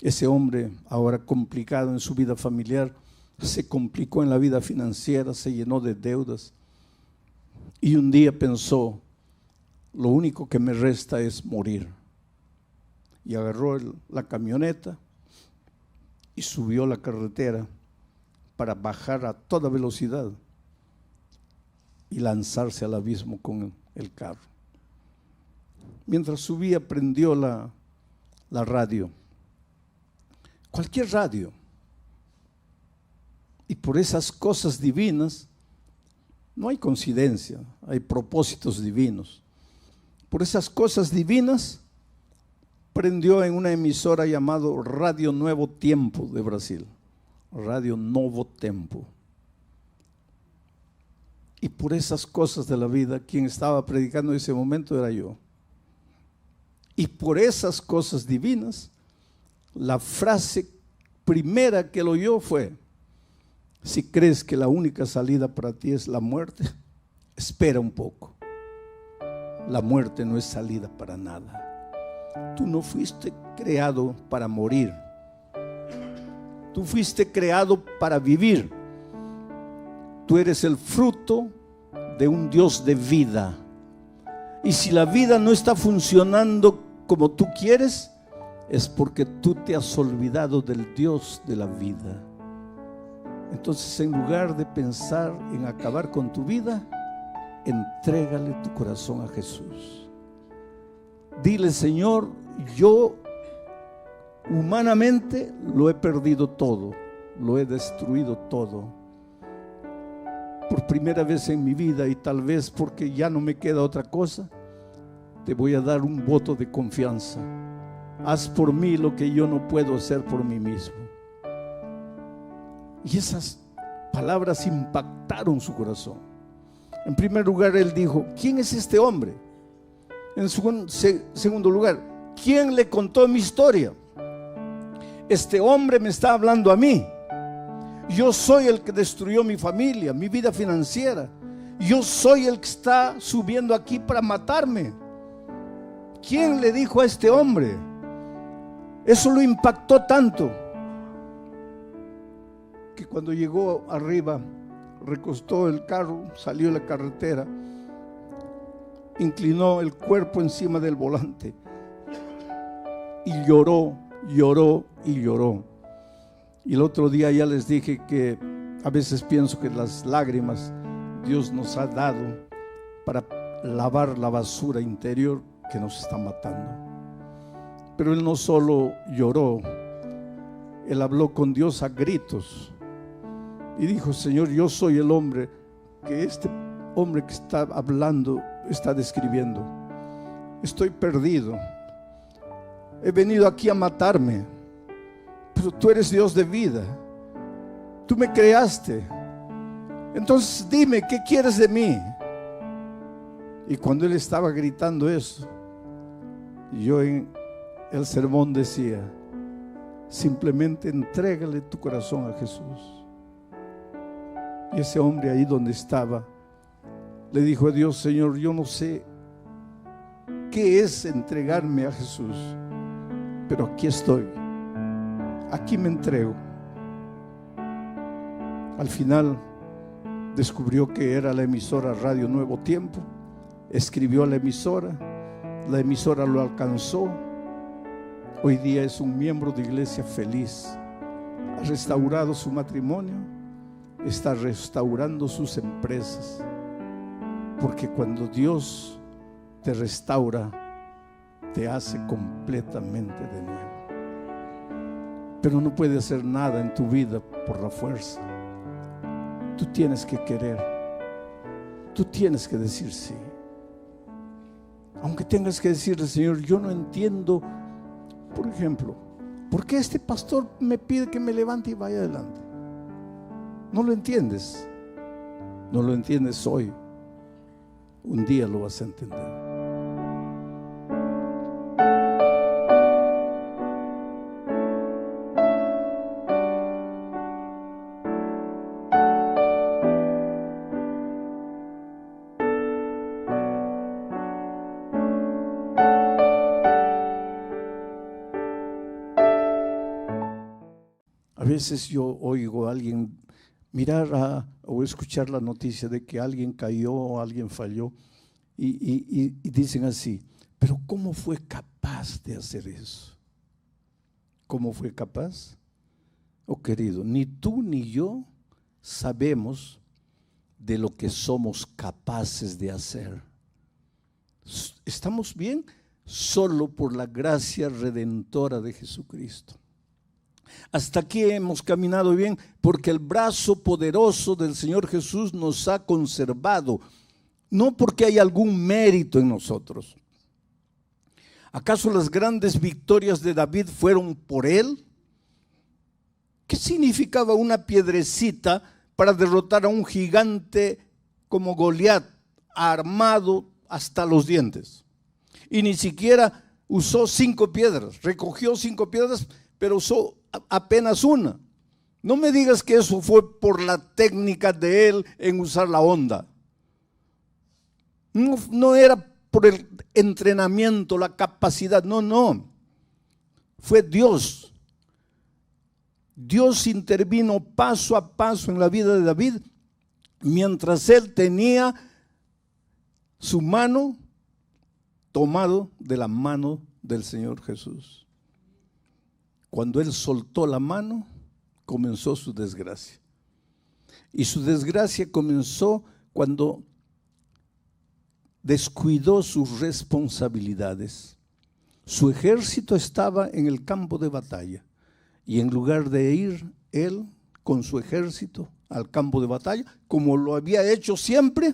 Ese hombre, ahora complicado en su vida familiar, se complicó en la vida financiera, se llenó de deudas. Y un día pensó, lo único que me resta es morir. Y agarró la camioneta y subió la carretera para bajar a toda velocidad y lanzarse al abismo con el carro. Mientras subía, prendió la radio, cualquier radio, y por esas cosas divinas, no hay coincidencia, hay propósitos divinos. Por esas cosas divinas, prendió en una emisora llamado Radio Nuevo Tiempo de Brasil, Radio Novo Tempo. Y por esas cosas de la vida, quien estaba predicando en ese momento era yo. Y por esas cosas divinas, la frase primera que él oyó fue: si crees que la única salida para ti es la muerte, espera un poco. La muerte no es salida para nada. Tú no fuiste creado para morir. Tú fuiste creado para vivir. Tú eres el fruto de un Dios de vida. Y si la vida no está funcionando como tú quieres, es porque tú te has olvidado del Dios de la vida. Entonces, en lugar de pensar en acabar con tu vida, entrégale tu corazón a Jesús. Dile: Señor, yo humanamente lo he perdido todo, lo he destruido todo. Por primera vez en mi vida, y tal vez porque ya no me queda otra cosa, te voy a dar un voto de confianza. Haz por mí lo que yo no puedo hacer por mí mismo. Y esas palabras impactaron su corazón. En primer lugar, él dijo: ¿quién es este hombre? En segundo lugar, ¿quién le contó mi historia? Este hombre me está hablando a mí. Yo soy el que destruyó mi familia, mi vida financiera. Yo soy el que está subiendo aquí para matarme. ¿Quién le dijo a este hombre? Eso lo impactó tanto que cuando llegó arriba, recostó el carro, salió a la carretera, inclinó el cuerpo encima del volante y lloró, lloró y lloró. Y el otro día ya les dije que a veces pienso que las lágrimas Dios nos ha dado para lavar la basura interior que nos está matando. Pero él no solo lloró, él habló con Dios a gritos y dijo: Señor, yo soy el hombre que este hombre que está hablando está describiendo. Estoy perdido, he venido aquí a matarme, pero tú eres Dios de vida, tú me creaste, entonces dime, ¿qué quieres de mí? Y cuando él estaba gritando eso, yo en el sermón decía: simplemente entrégale tu corazón a Jesús. Y ese hombre ahí donde estaba le dijo a Dios: Señor, yo no sé qué es entregarme a Jesús, pero aquí estoy, aquí me entrego. Al final descubrió que era la emisora Radio Nuevo Tiempo, escribió a la emisora lo alcanzó. Hoy día es un miembro de iglesia feliz, ha restaurado su matrimonio, está restaurando sus empresas, porque cuando Dios te restaura, te hace completamente de nuevo. Pero no puede hacer nada en tu vida por la fuerza. Tú tienes que querer, tú tienes que decir sí. Aunque tengas que decirle: Señor, yo no entiendo, por ejemplo, ¿por qué este pastor me pide que me levante y vaya adelante? No lo entiendes. No lo entiendes hoy. Un día lo vas a entender. A veces yo oigo a alguien mirar o escuchar la noticia de que alguien cayó o alguien falló y dicen así: pero ¿cómo fue capaz de hacer eso? ¿Cómo fue capaz? Oh querido, ni tú ni yo sabemos de lo que somos capaces de hacer. ¿Estamos bien? Solo por la gracia redentora de Jesucristo. Hasta aquí hemos caminado bien porque el brazo poderoso del Señor Jesús nos ha conservado, no porque hay algún mérito en nosotros. ¿Acaso las grandes victorias de David fueron por él? ¿Qué significaba una piedrecita para derrotar a un gigante como Goliat, armado hasta los dientes? Y ni siquiera usó 5 piedras, recogió 5 piedras, pero usó apenas una. No me digas que eso fue por la técnica de él en usar la honda. No era por el entrenamiento, la capacidad, no. Fue Dios. Dios intervino paso a paso en la vida de David, mientras él tenía su mano tomado de la mano del Señor Jesús. Cuando él soltó la mano, comenzó su desgracia. Y su desgracia comenzó cuando descuidó sus responsabilidades. Su ejército estaba en el campo de batalla, y en lugar de ir él con su ejército al campo de batalla, como lo había hecho siempre,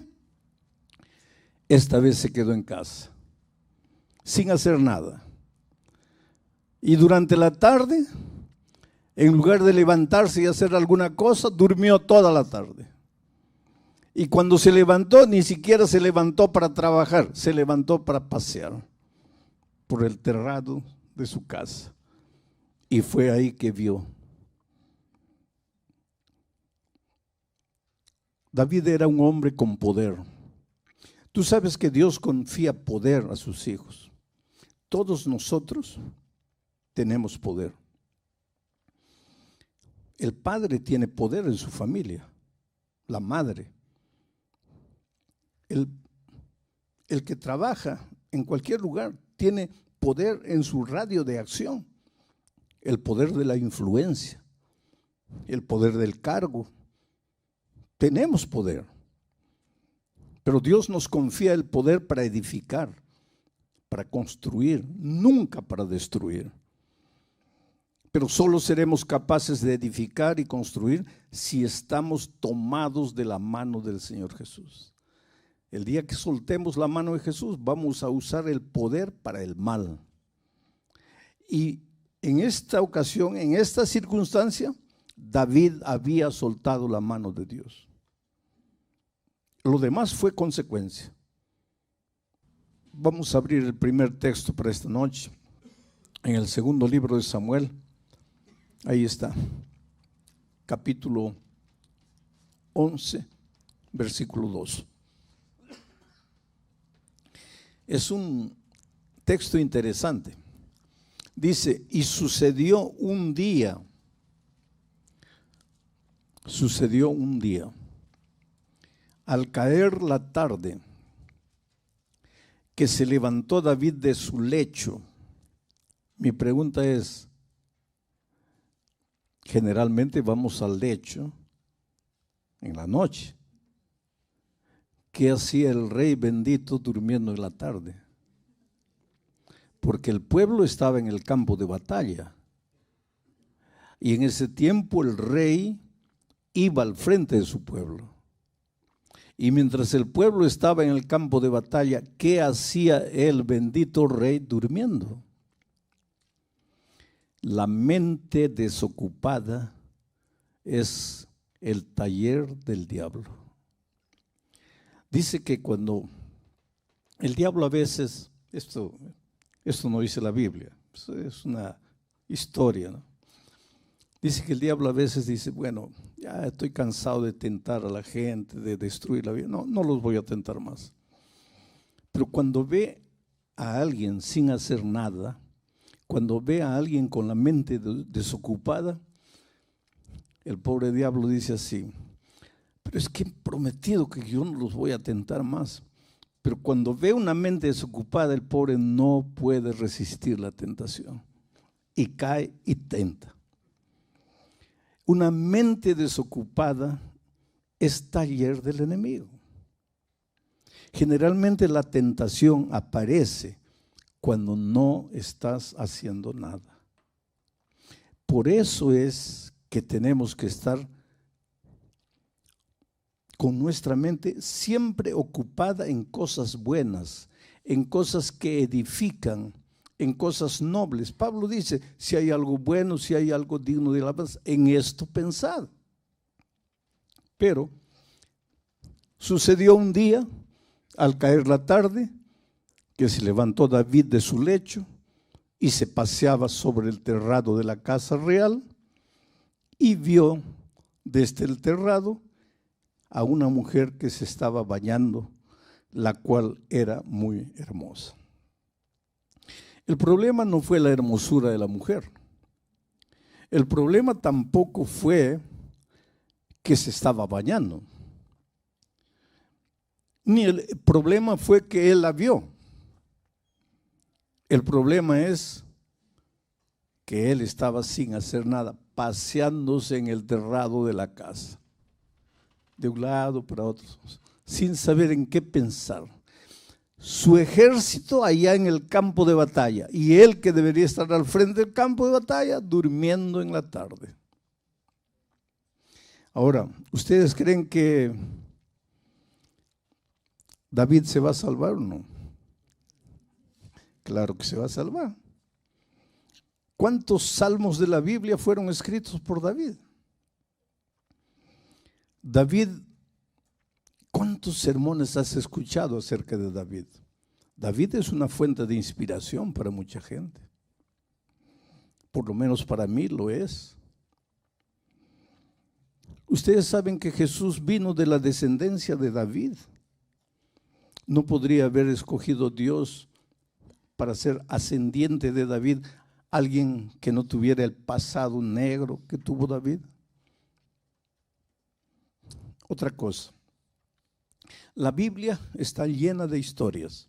esta vez se quedó en casa, sin hacer nada. Y durante la tarde, en lugar de levantarse y hacer alguna cosa, durmió toda la tarde. Y cuando se levantó, ni siquiera se levantó para trabajar, se levantó para pasear por el terrado de su casa. Y fue ahí que vio. David era un hombre con poder. Tú sabes que Dios confía poder a sus hijos. Todos nosotros tenemos poder. El padre tiene poder en su familia, la madre. El que trabaja en cualquier lugar tiene poder en su radio de acción, el poder de la influencia, el poder del cargo. Tenemos poder, pero Dios nos confía el poder para edificar, para construir, nunca para destruir. Pero solo seremos capaces de edificar y construir si estamos tomados de la mano del Señor Jesús. El día que soltemos la mano de Jesús, vamos a usar el poder para el mal. Y en esta ocasión, en esta circunstancia, David había soltado la mano de Dios. Lo demás fue consecuencia. Vamos a abrir el primer texto para esta noche, en el segundo libro de Samuel. Ahí está, capítulo 11, versículo 2. Es un texto interesante. Dice, y sucedió un día, al caer la tarde, que se levantó David de su lecho. Mi pregunta es, generalmente vamos al lecho en la noche. ¿Qué hacía el rey bendito durmiendo en la tarde? Porque el pueblo estaba en el campo de batalla. Y en ese tiempo el rey iba al frente de su pueblo. Y mientras el pueblo estaba en el campo de batalla, ¿qué hacía el bendito rey durmiendo? La mente desocupada es el taller del diablo. Dice que cuando el diablo a veces, esto no dice la Biblia, es una historia, ¿no? Dice que el diablo a veces dice, bueno, ya estoy cansado de tentar a la gente, de destruir la vida, no los voy a tentar más. Pero cuando ve a alguien sin hacer nada, cuando ve a alguien con la mente desocupada, el pobre diablo dice así, pero es que he prometido que yo no los voy a tentar más. Pero cuando ve una mente desocupada, el pobre no puede resistir la tentación y cae y tenta. Una mente desocupada es taller del enemigo. Generalmente la tentación aparece cuando no estás haciendo nada. Por eso es que tenemos que estar con nuestra mente siempre ocupada en cosas buenas, en cosas que edifican, en cosas nobles. Pablo dice, si hay algo bueno, si hay algo digno de alabanza, en esto pensad. Pero sucedió un día, al caer la tarde, que se levantó David de su lecho y se paseaba sobre el terrado de la casa real y vio desde el terrado a una mujer que se estaba bañando, la cual era muy hermosa. El problema no fue la hermosura de la mujer. El problema tampoco fue que se estaba bañando. Ni el problema fue que él la vio. El problema es que él estaba sin hacer nada, paseándose en el terrado de la casa, de un lado para otro, sin saber en qué pensar. Su ejército allá en el campo de batalla y él que debería estar al frente del campo de batalla durmiendo en la tarde. Ahora, ¿ustedes creen que David se va a salvar o no? Claro que se va a salvar. ¿Cuántos salmos de la Biblia fueron escritos por David? David, ¿cuántos sermones has escuchado acerca de David? David es una fuente de inspiración para mucha gente. Por lo menos para mí lo es. Ustedes saben que Jesús vino de la descendencia de David. ¿No podría haber escogido Dios para ser ascendiente de David alguien que no tuviera el pasado negro que tuvo David? Otra cosa, la Biblia está llena de historias.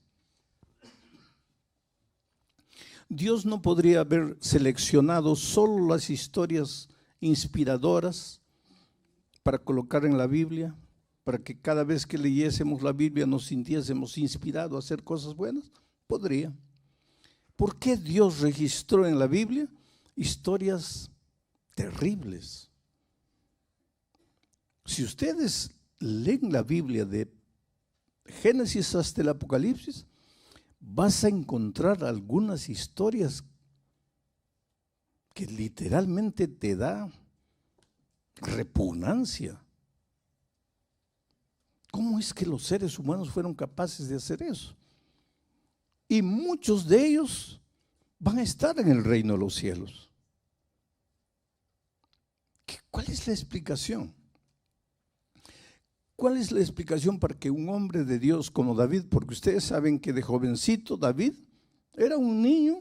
Dios no podría haber seleccionado solo las historias inspiradoras para colocar en la Biblia, para que cada vez que leyésemos la Biblia nos sintiésemos inspirados a hacer cosas buenas. Podría. ¿Por qué Dios registró en la Biblia historias terribles? Si ustedes leen la Biblia de Génesis hasta el Apocalipsis, vas a encontrar algunas historias que literalmente te da repugnancia. ¿Cómo es que los seres humanos fueron capaces de hacer eso? Y muchos de ellos van a estar en el reino de los cielos. ¿Cuál es la explicación? ¿Cuál es la explicación para que un hombre de Dios como David, porque ustedes saben que de jovencito David era un niño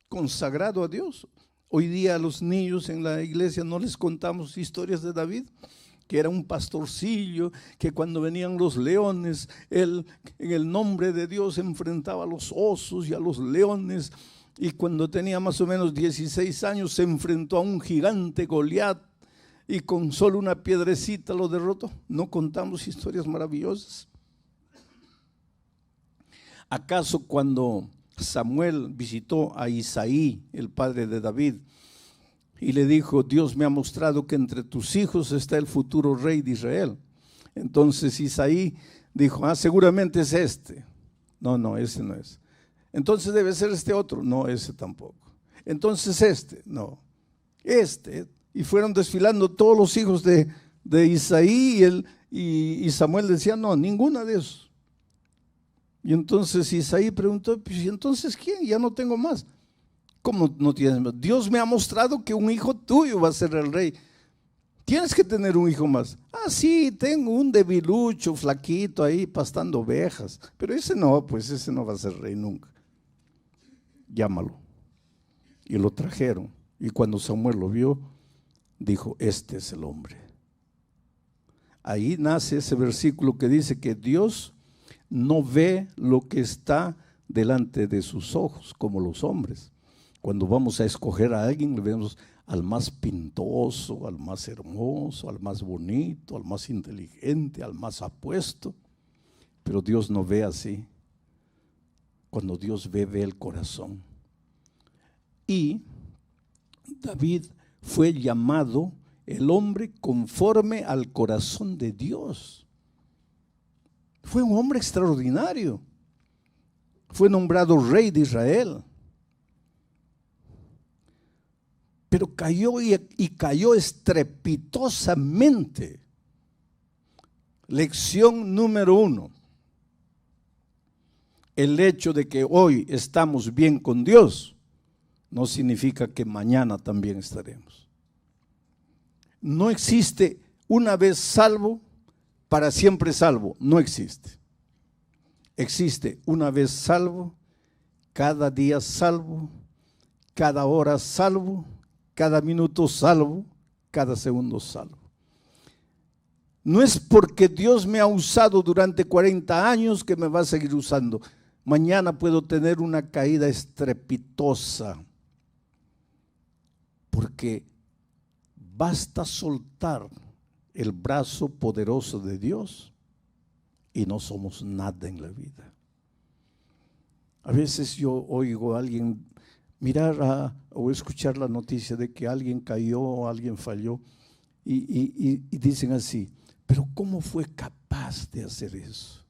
consagrado a Dios? Hoy día a los niños en la iglesia no les contamos historias de David, que era un pastorcillo, que cuando venían los leones, él en el nombre de Dios enfrentaba a los osos y a los leones, y cuando tenía más o menos 16 años se enfrentó a un gigante Goliat, y con solo una piedrecita lo derrotó. ¿No contamos historias maravillosas? ¿Acaso cuando Samuel visitó a Isaí, el padre de David, y le dijo, Dios me ha mostrado que entre tus hijos está el futuro rey de Israel? Entonces Isaí dijo, seguramente es este. No, ese no es. Entonces debe ser este otro. No, ese tampoco. Entonces este, no. Este. Y fueron desfilando todos los hijos de Isaí y Samuel decía, no, ninguna de esos. Y entonces Isaí preguntó, pues, ¿y entonces quién? Ya no tengo más. ¿Cómo no tienes más? Dios me ha mostrado que un hijo tuyo va a ser el rey. Tienes que tener un hijo más. Sí, tengo un debilucho, flaquito ahí pastando ovejas. Pero ese no, pues ese no va a ser rey nunca. Llámalo. Y lo trajeron. Y cuando Samuel lo vio, dijo, este es el hombre. Ahí nace ese versículo que dice que Dios no ve lo que está delante de sus ojos como los hombres. Cuando vamos a escoger a alguien, le vemos al más pintoso, al más hermoso, al más bonito, al más inteligente, al más apuesto. Pero Dios no ve así. Cuando Dios ve el corazón. Y David fue llamado el hombre conforme al corazón de Dios. Fue un hombre extraordinario. Fue nombrado rey de Israel. pero cayó y cayó estrepitosamente. Lección número 1. El hecho de que hoy estamos bien con Dios no significa que mañana también estaremos. No existe una vez salvo, para siempre salvo. No existe. Existe una vez salvo, cada día salvo, cada hora salvo, cada minuto salvo, cada segundo salvo. No es porque Dios me ha usado durante 40 años que me va a seguir usando. Mañana puedo tener una caída estrepitosa, porque basta soltar el brazo poderoso de Dios y no somos nada en la vida. A veces yo oigo a alguien mirar o escuchar la noticia de que alguien cayó o alguien falló y dicen así, pero ¿cómo fue capaz de hacer eso?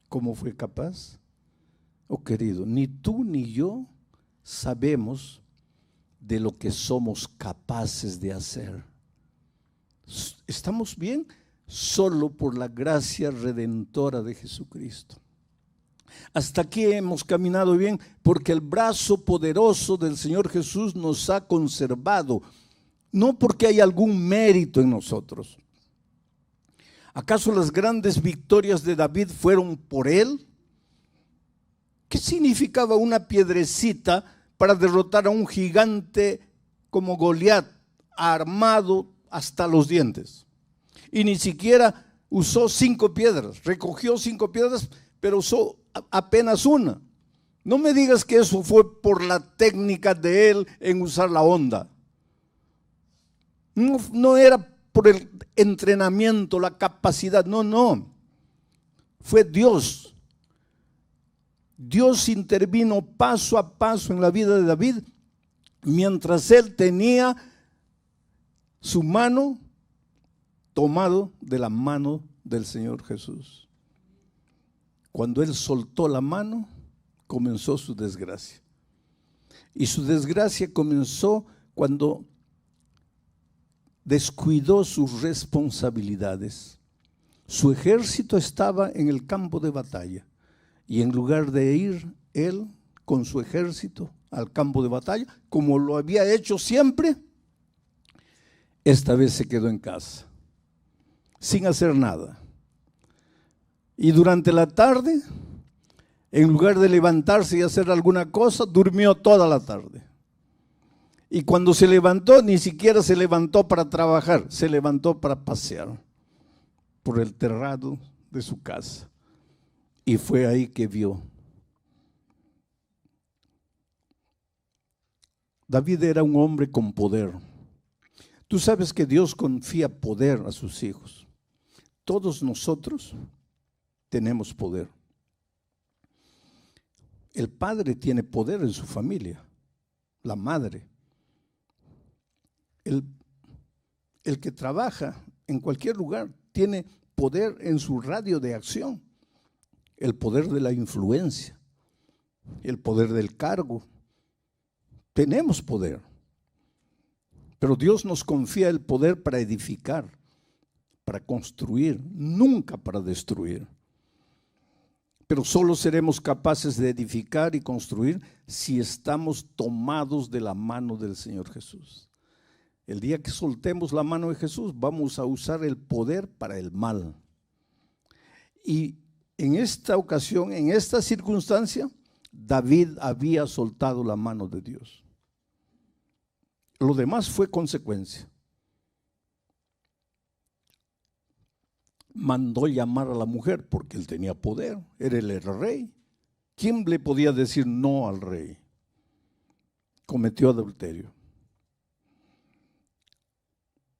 ¿Cómo fue capaz? Oh querido, ni tú ni yo sabemos de lo que somos capaces de hacer. ¿Estamos bien? Solo por la gracia redentora de Jesucristo. Hasta aquí hemos caminado bien porque el brazo poderoso del Señor Jesús nos ha conservado, no porque hay algún mérito en nosotros. ¿Acaso las grandes victorias de David fueron por él? ¿Qué significaba una piedrecita para derrotar a un gigante como Goliat, armado hasta los dientes? Y ni siquiera usó 5 piedras, recogió 5 piedras, pero usó apenas una. No me digas que eso fue por la técnica de él en usar la honda. No era por el entrenamiento, la capacidad, no. Fue Dios. Dios intervino paso a paso en la vida de David, mientras él tenía su mano tomado de la mano del Señor Jesús. Cuando él soltó la mano, comenzó su desgracia. Y su desgracia comenzó cuando descuidó sus responsabilidades. Su ejército estaba en el campo de batalla y en lugar de ir él con su ejército al campo de batalla, como lo había hecho siempre, esta vez se quedó en casa, sin hacer nada. Y durante la tarde, en lugar de levantarse y hacer alguna cosa, durmió toda la tarde. Y cuando se levantó, ni siquiera se levantó para trabajar, se levantó para pasear por el terrado de su casa. Y fue ahí que vio. David era un hombre con poder. Tú sabes que Dios confía poder a sus hijos. Todos nosotros tenemos poder. El padre tiene poder en su familia, la madre. El que trabaja en cualquier lugar tiene poder en su radio de acción, el poder de la influencia, el poder del cargo. Tenemos poder, pero Dios nos confía el poder para edificar, para construir, nunca para destruir. Pero solo seremos capaces de edificar y construir si estamos tomados de la mano del Señor Jesús. El día que soltemos la mano de Jesús, vamos a usar el poder para el mal. Y en esta ocasión, en esta circunstancia, David había soltado la mano de Dios. Lo demás fue consecuencia. Mandó llamar a la mujer porque él tenía poder, era el rey. ¿Quién le podía decir no al rey? Cometió adulterio.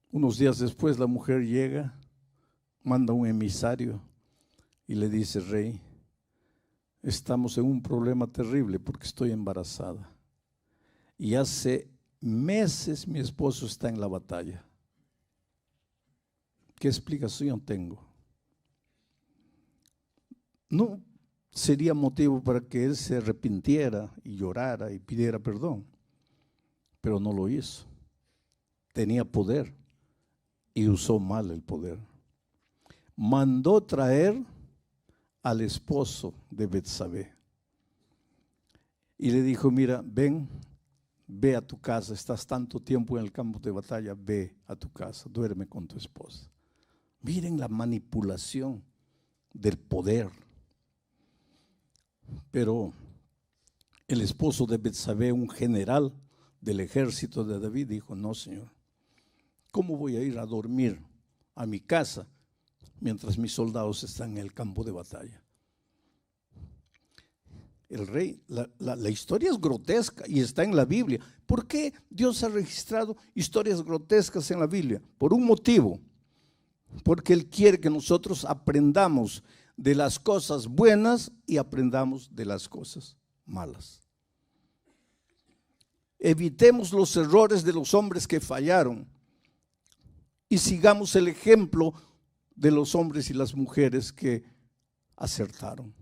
Unos días después la mujer llega, manda un emisario y le dice: rey, estamos en un problema terrible porque estoy embarazada. Y hace meses mi esposo está en la batalla. ¿Qué explicación tengo? No sería motivo para que él se arrepintiera y llorara y pidiera perdón. pero no lo hizo. Tenía poder y usó mal el poder. Mandó traer al esposo de Betsabé y le dijo: mira, ven, ve a tu casa, estás tanto tiempo en el campo de batalla, ve a tu casa, duerme con tu esposa. Miren la manipulación del poder. Pero el esposo de Betsabé, un general del ejército de David, dijo: no, señor, ¿cómo voy a ir a dormir a mi casa mientras mis soldados están en el campo de batalla? El rey, la historia es grotesca y está en la Biblia. ¿Por qué Dios ha registrado historias grotescas en la Biblia? Por un motivo: porque Él quiere que nosotros aprendamos de las cosas buenas y aprendamos de las cosas malas. Evitemos los errores de los hombres que fallaron y sigamos el ejemplo de los hombres y las mujeres que acertaron.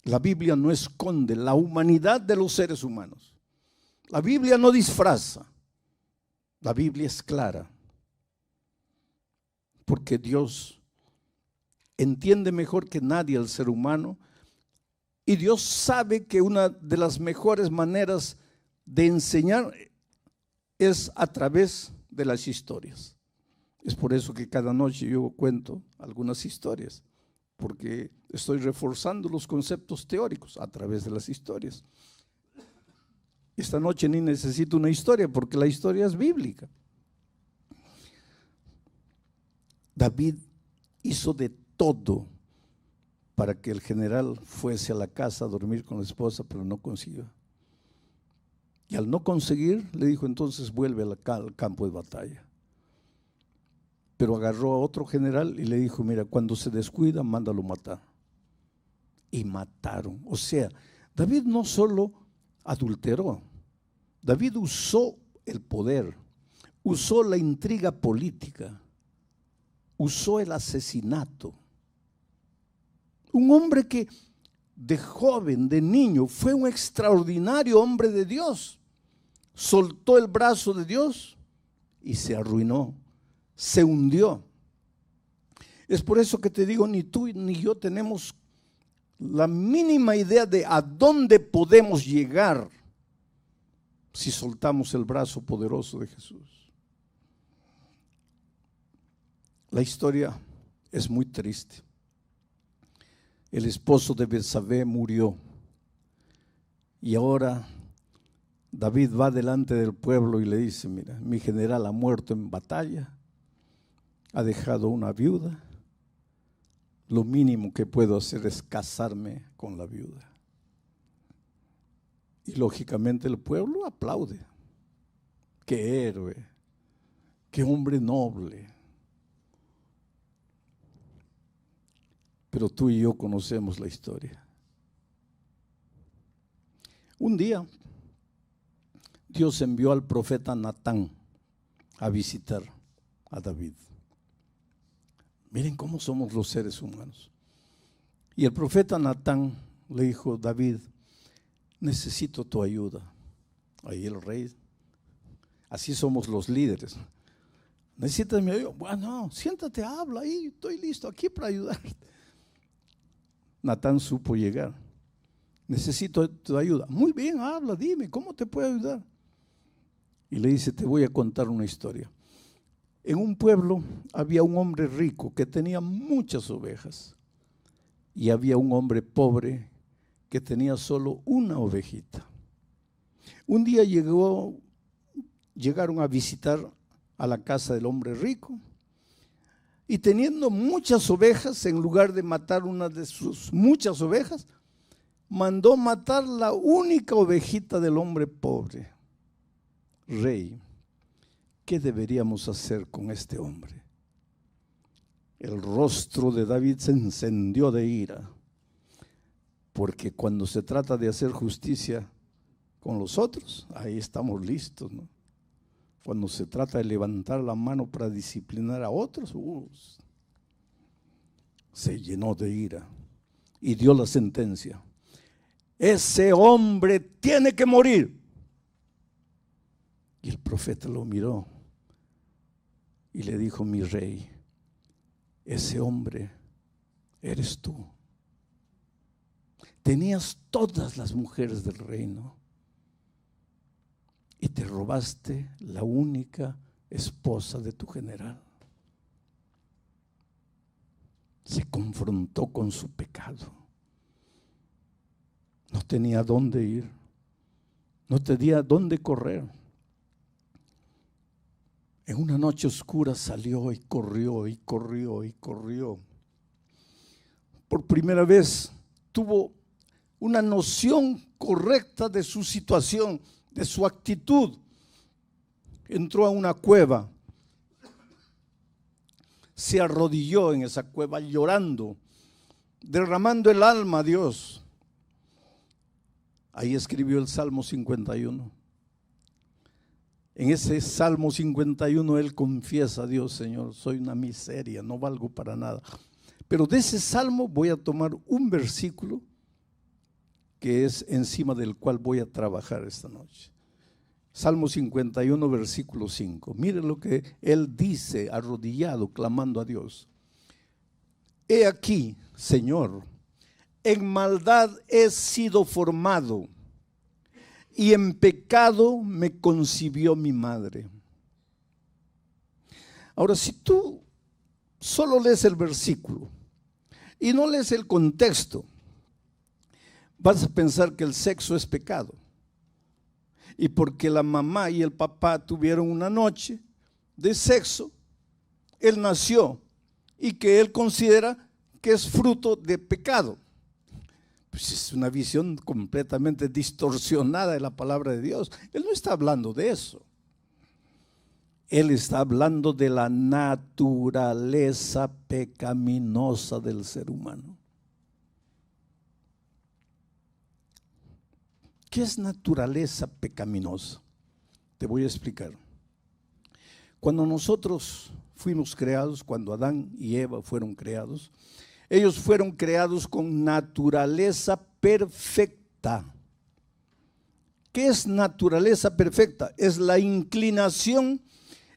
La Biblia no esconde la humanidad de los seres humanos. La Biblia no disfraza. La Biblia es clara. Porque Dios entiende mejor que nadie al ser humano, y Dios sabe que una de las mejores maneras de enseñar es a través de las historias. Es por eso que cada noche yo cuento algunas historias, porque estoy reforzando los conceptos teóricos a través de las historias. Esta noche ni necesito una historia, porque la historia es bíblica. David hizo de todo para que el general fuese a la casa a dormir con la esposa, pero no consiguió. Y al no conseguir, le dijo: entonces vuelve al campo de batalla. Pero agarró a otro general y le dijo: mira, cuando se descuida, mándalo matar. Y mataron. O sea, David no solo adulteró, David usó el poder, usó la intriga política, usó el asesinato. Un hombre que de joven, de niño, fue un extraordinario hombre de Dios. Soltó el brazo de Dios y se arruinó, se hundió. Es por eso que te digo, ni tú ni yo tenemos la mínima idea de a dónde podemos llegar si soltamos el brazo poderoso de Jesús. La historia es muy triste. El esposo de Betsabé murió y ahora David va delante del pueblo y le dice: mira, mi general ha muerto en batalla, ha dejado una viuda, lo mínimo que puedo hacer es casarme con la viuda. Y lógicamente el pueblo aplaude. Qué héroe, qué hombre noble. Pero tú y yo conocemos la historia. Un día, Dios envió al profeta Natán a visitar a David. Miren cómo somos los seres humanos. Y el profeta Natán le dijo: David, necesito tu ayuda. Ahí el rey, así somos los líderes. ¿Necesitas mi ayuda? Bueno, siéntate, habla ahí, estoy listo aquí para ayudarte. Natán supo llegar. Necesito tu ayuda. Muy bien, habla, dime, ¿cómo te puedo ayudar? Y le dice: te voy a contar una historia. En un pueblo había un hombre rico que tenía muchas ovejas y había un hombre pobre que tenía solo una ovejita. Un día llegaron a visitar a la casa del hombre rico. Y teniendo muchas ovejas, en lugar de matar una de sus muchas ovejas, mandó matar la única ovejita del hombre pobre. Rey, ¿qué deberíamos hacer con este hombre? El rostro de David se encendió de ira, porque cuando se trata de hacer justicia con los otros, ahí estamos listos, ¿no? Cuando se trata de levantar la mano para disciplinar a otros, se llenó de ira y dio la sentencia: ese hombre tiene que morir. Y el profeta lo miró y le dijo: mi rey, ese hombre eres tú. Tenías todas las mujeres del reino y te robaste la única esposa de tu general. Se confrontó con su pecado. No tenía dónde ir, no tenía dónde correr. En una noche oscura salió y corrió y corrió y corrió. Por primera vez tuvo una noción correcta de su situación, de su actitud. Entró a una cueva, se arrodilló en esa cueva llorando, derramando el alma a Dios. Ahí escribió el Salmo 51. En ese Salmo 51 él confiesa a Dios: Señor, soy una miseria, no valgo para nada. Pero de ese salmo voy a tomar un versículo que es encima del cual voy a trabajar esta noche. Salmo 51, versículo 5. Mire lo que él dice, arrodillado, clamando a Dios. He aquí, Señor, en maldad he sido formado, y en pecado me concibió mi madre. Ahora, si tú solo lees el versículo y no lees el contexto, vas a pensar que el sexo es pecado. Y porque la mamá y el papá tuvieron una noche de sexo, él nació, y que él considera que es fruto de pecado. Pues es una visión completamente distorsionada de la palabra de Dios. Él no está hablando de eso. Él está hablando de la naturaleza pecaminosa del ser humano. ¿Qué es naturaleza pecaminosa? Te voy a explicar. Cuando nosotros fuimos creados, cuando Adán y Eva fueron creados, ellos fueron creados con naturaleza perfecta. ¿Qué es naturaleza perfecta? Es la inclinación,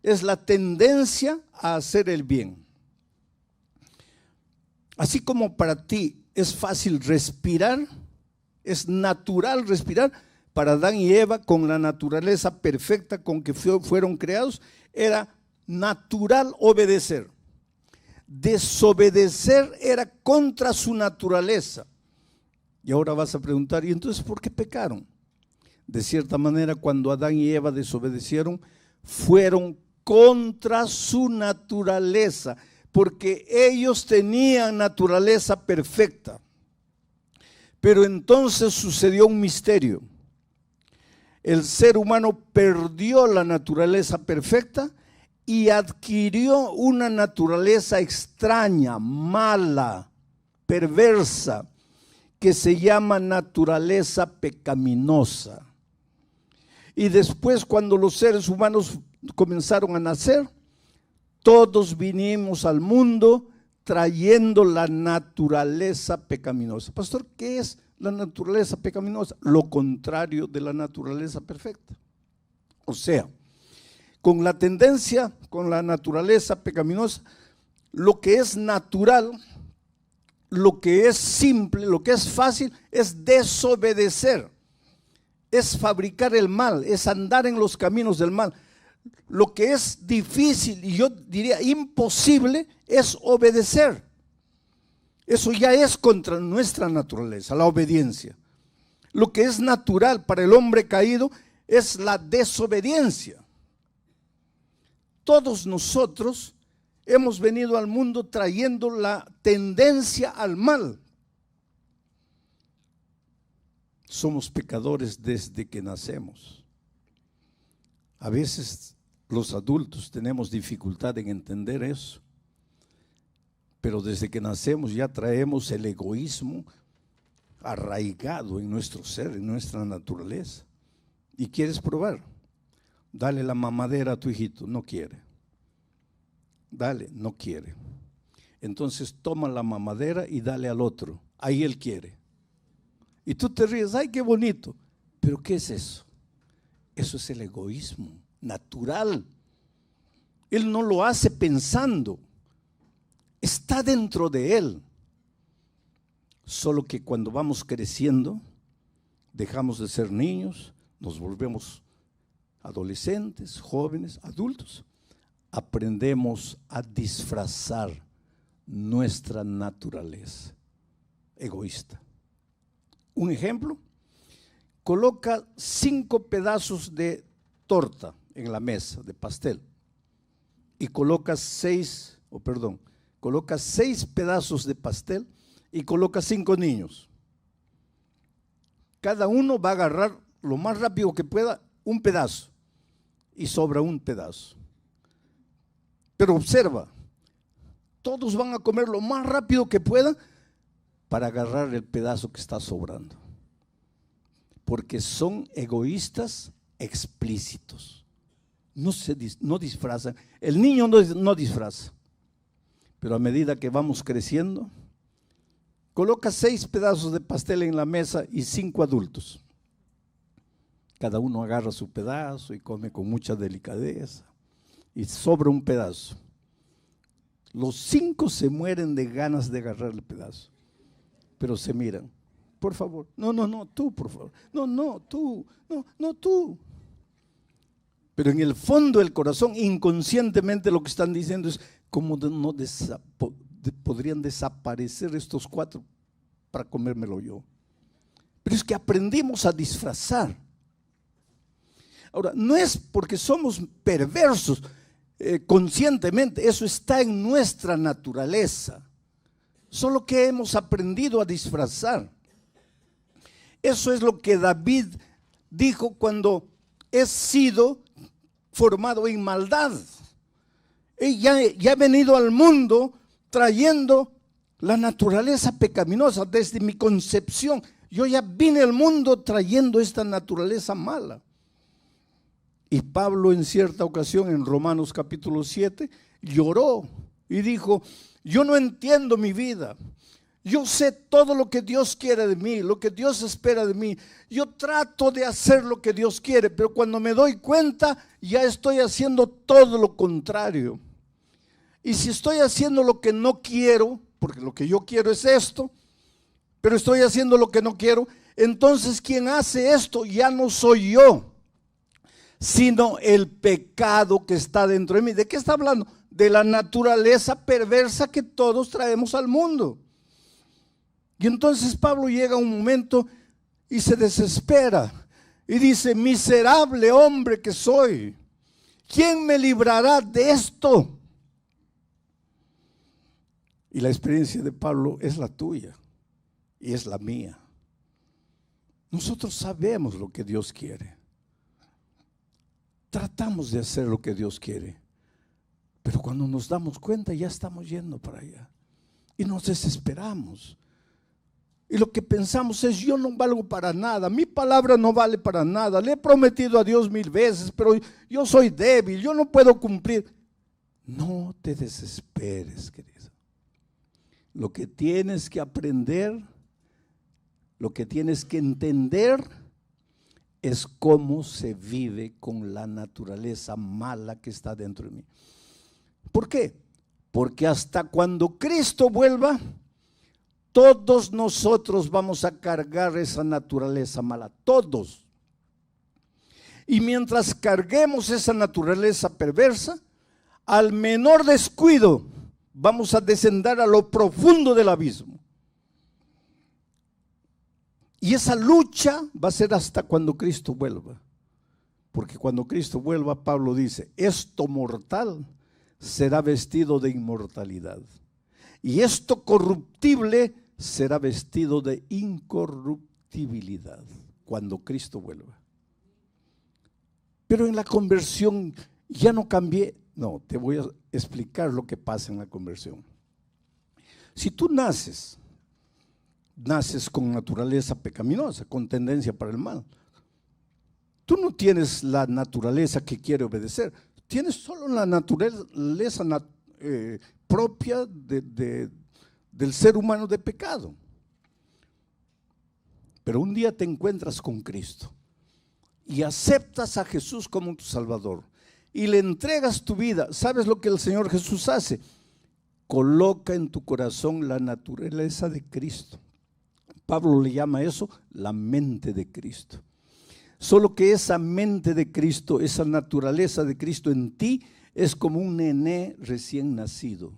es la tendencia a hacer el bien. Así como para ti es fácil respirar, es natural respirar, para Adán y Eva, con la naturaleza perfecta con que fueron creados, era natural obedecer. Desobedecer era contra su naturaleza. Y ahora vas a preguntar: ¿y entonces por qué pecaron? De cierta manera, cuando Adán y Eva desobedecieron, fueron contra su naturaleza, porque ellos tenían naturaleza perfecta. Pero entonces sucedió un misterio. El ser humano perdió la naturaleza perfecta y adquirió una naturaleza extraña, mala, perversa, que se llama naturaleza pecaminosa. Y después, cuando los seres humanos comenzaron a nacer, todos vinimos al mundo trayendo la naturaleza pecaminosa. Pastor, ¿qué es la naturaleza pecaminosa? Lo contrario de la naturaleza perfecta. O sea, con la tendencia, con la naturaleza pecaminosa, lo que es natural, lo que es simple, lo que es fácil, es desobedecer, es fabricar el mal, es andar en los caminos del mal. Lo que es difícil, y yo diría imposible, es obedecer. Eso ya es contra nuestra naturaleza, la obediencia. Lo que es natural para el hombre caído es la desobediencia. Todos nosotros hemos venido al mundo trayendo la tendencia al mal. Somos pecadores desde que nacemos. A veces los adultos tenemos dificultad en entender eso, pero desde que nacemos ya traemos el egoísmo arraigado en nuestro ser, en nuestra naturaleza. ¿Y quieres probar? Dale la mamadera a tu hijito, no quiere. Dale, no quiere. Entonces toma la mamadera y dale al otro, ahí él quiere. Y tú te ríes: ay, qué bonito. Pero ¿qué es eso? Eso es el egoísmo natural. Él no lo hace pensando, está dentro de él. Solo que cuando vamos creciendo, dejamos de ser niños, nos volvemos adolescentes, jóvenes, adultos, aprendemos a disfrazar nuestra naturaleza egoísta. Un ejemplo, coloca 5 pedazos de torta en la mesa, de pastel, y coloca 6 pedazos de pastel y coloca 5 niños. Cada uno va a agarrar lo más rápido que pueda un pedazo y sobra un pedazo. Pero observa, todos van a comer lo más rápido que puedan para agarrar el pedazo que está sobrando, porque son egoístas explícitos. No disfrazan. El niño no disfraza, pero a medida que vamos creciendo, coloca 6 pedazos de pastel en la mesa y 5 adultos. Cada uno agarra su pedazo y come con mucha delicadeza y sobra un pedazo. Los 5 se mueren de ganas de agarrar el pedazo, pero se miran. Por favor, no, tú, por favor. No, tú. Pero en el fondo del corazón, inconscientemente lo que están diciendo es, ¿cómo podrían desaparecer estos 4 para comérmelo yo? Pero es que aprendimos a disfrazar. Ahora, no es porque somos perversos conscientemente, eso está en nuestra naturaleza, solo que hemos aprendido a disfrazar. Eso es lo que David dijo cuando he sido formado en maldad. Ya he venido al mundo trayendo la naturaleza pecaminosa desde mi concepción. Yo ya vine al mundo trayendo esta naturaleza mala. Y Pablo en cierta ocasión en Romanos capítulo 7 lloró y dijo, yo no entiendo mi vida. Yo sé todo lo que Dios quiere de mí, lo que Dios espera de mí. Yo trato de hacer lo que Dios quiere, pero cuando me doy cuenta ya estoy haciendo todo lo contrario. Y si estoy haciendo lo que no quiero, porque lo que yo quiero es esto, pero estoy haciendo lo que no quiero, entonces quien hace esto ya no soy yo, sino el pecado que está dentro de mí. ¿De qué está hablando? De la naturaleza perversa que todos traemos al mundo. Y entonces Pablo llega a un momento y se desespera y dice, miserable hombre que soy, ¿quién me librará de esto? Y la experiencia de Pablo es la tuya y es la mía. Nosotros sabemos lo que Dios quiere. Tratamos de hacer lo que Dios quiere, pero cuando nos damos cuenta ya estamos yendo para allá y nos desesperamos. Y lo que pensamos es, yo no valgo para nada, mi palabra no vale para nada, le he prometido a Dios 1000 veces, pero yo soy débil, yo no puedo cumplir. No te desesperes, querido. Lo que tienes que aprender, lo que tienes que entender es cómo se vive con la naturaleza mala que está dentro de mí. ¿Por qué? Porque hasta cuando Cristo vuelva, todos nosotros vamos a cargar esa naturaleza mala, todos. Y mientras carguemos esa naturaleza perversa, al menor descuido vamos a descender a lo profundo del abismo. Y esa lucha va a ser hasta cuando Cristo vuelva. Porque cuando Cristo vuelva, Pablo dice, esto mortal será vestido de inmortalidad. Y esto corruptible será vestido de incorruptibilidad cuando Cristo vuelva. Pero en la conversión ya no cambié. No, te voy a explicar lo que pasa en la conversión. Si tú naces con naturaleza pecaminosa, con tendencia para el mal, tú no tienes la naturaleza que quiere obedecer, tienes solo la naturaleza propia del ser humano de pecado. Pero un día te encuentras con Cristo y aceptas a Jesús como tu Salvador y le entregas tu vida, ¿sabes lo que el Señor Jesús hace? Coloca en tu corazón la naturaleza de Cristo. Pablo le llama eso la mente de Cristo. Solo que esa mente de Cristo, esa naturaleza de Cristo en ti es como un nené recién nacido.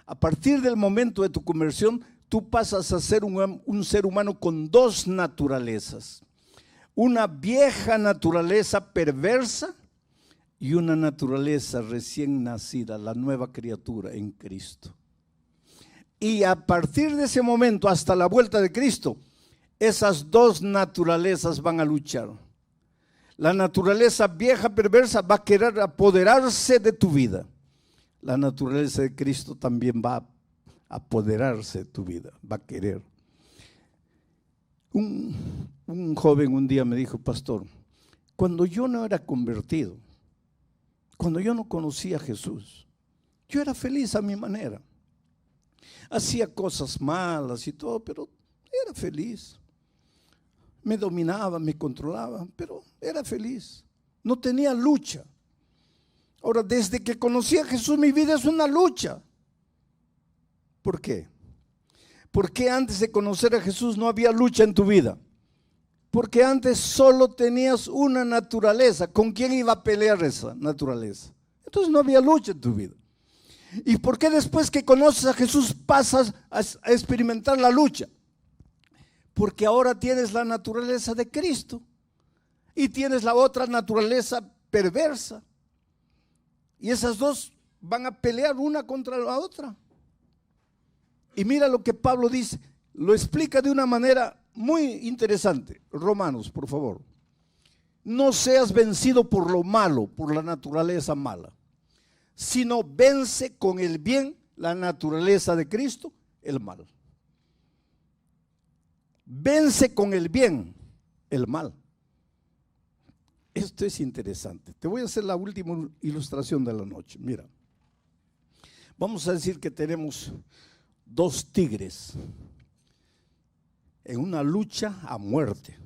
A partir del momento de tu conversión, tú pasas a ser un ser humano con dos naturalezas. Una vieja naturaleza perversa y una naturaleza recién nacida, la nueva criatura en Cristo. Y a partir de ese momento hasta la vuelta de Cristo, esas dos naturalezas van a luchar. La naturaleza vieja perversa va a querer apoderarse de tu vida. La naturaleza de Cristo también va a apoderarse de tu vida, va a querer. Un joven un día me dijo: pastor, cuando yo no era convertido, cuando yo no conocía a Jesús, yo era feliz a mi manera. Hacía cosas malas y todo, pero era feliz. Me dominaba, me controlaba, pero era feliz. No tenía lucha. Ahora, desde que conocí a Jesús, mi vida es una lucha. ¿Por qué? Porque antes de conocer a Jesús no había lucha en tu vida. Porque antes solo tenías una naturaleza. ¿Con quién iba a pelear esa naturaleza? Entonces no había lucha en tu vida. ¿Y por qué después que conoces a Jesús pasas a experimentar la lucha? Porque ahora tienes la naturaleza de Cristo y tienes la otra naturaleza perversa. Y esas dos van a pelear una contra la otra. Y mira lo que Pablo dice, lo explica de una manera muy interesante. Romanos, por favor. No seas vencido por lo malo, por la naturaleza mala, sino vence con el bien, la naturaleza de Cristo, el mal. Vence con el bien el mal. Esto es interesante. Te voy a hacer la última ilustración de la noche. Mira, vamos a decir que tenemos dos tigres en una lucha a muerte.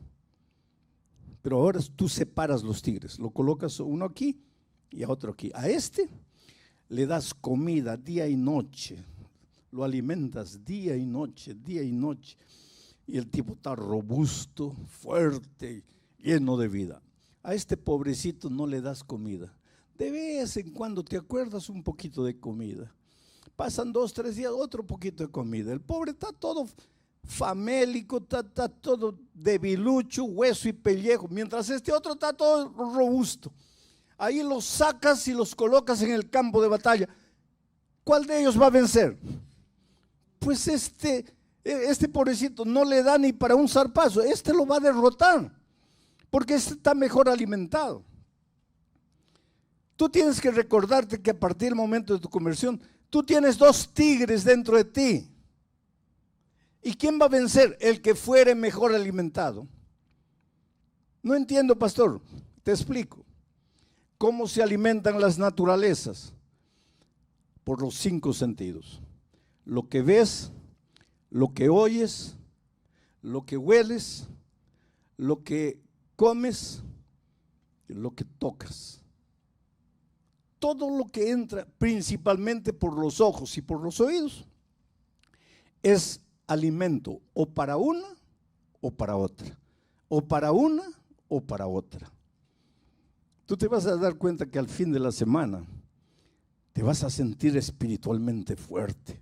Pero ahora tú separas los tigres, lo colocas uno aquí y a otro aquí. A este le das comida día y noche, lo alimentas día y noche, día y noche. Y el tipo está robusto, fuerte, lleno de vida. A este pobrecito no le das comida. De vez en cuando te acuerdas un poquito de comida. Pasan 2, 3 días, otro poquito de comida. El pobre está todo famélico, está todo debilucho, hueso y pellejo, mientras este otro está todo robusto. Ahí los sacas y los colocas en el campo de batalla. ¿Cuál de ellos va a vencer? Pues este pobrecito no le da ni para un zarpazo, este lo va a derrotar, porque este está mejor alimentado. Tú tienes que recordarte que a partir del momento de tu conversión, tú tienes dos tigres dentro de ti. ¿Y quién va a vencer? El que fuere mejor alimentado. No entiendo, pastor, te explico. ¿Cómo se alimentan las naturalezas? Por los 5 sentidos. Lo que ves, lo que oyes, lo que hueles, lo que comes, lo que tocas. Todo lo que entra principalmente por los ojos y por los oídos es alimento o para una o para otra, o para una o para otra. Tú te vas a dar cuenta que al fin de la semana te vas a sentir espiritualmente fuerte.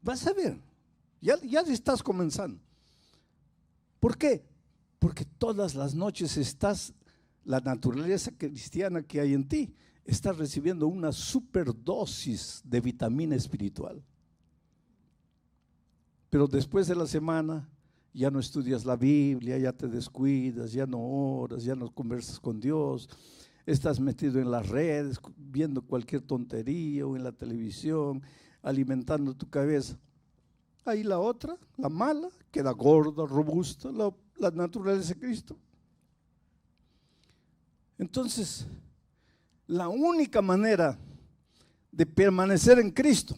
Vas a ver, ya estás comenzando. ¿Por qué? Porque todas las noches la naturaleza cristiana que hay en ti, estás recibiendo una superdosis de vitamina espiritual. Pero después de la semana ya no estudias la Biblia, ya te descuidas, ya no oras, ya no conversas con Dios, estás metido en las redes, viendo cualquier tontería o en la televisión, alimentando tu cabeza. Ahí la otra, la mala, queda gorda, robusta, la naturaleza de Cristo. Entonces, la única manera de permanecer en Cristo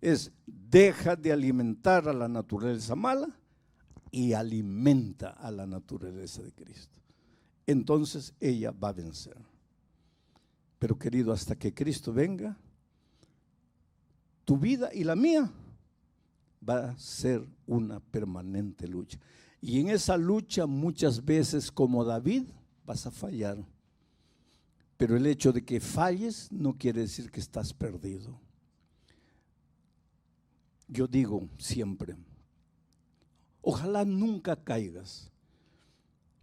es: deja de alimentar a la naturaleza mala y alimenta a la naturaleza de Cristo. Entonces ella va a vencer. Pero querido, hasta que Cristo venga, tu vida y la mía va a ser una permanente lucha. Y en esa lucha muchas veces, como David, vas a fallar. Pero el hecho de que falles no quiere decir que estás perdido. Yo digo siempre, ojalá nunca caigas,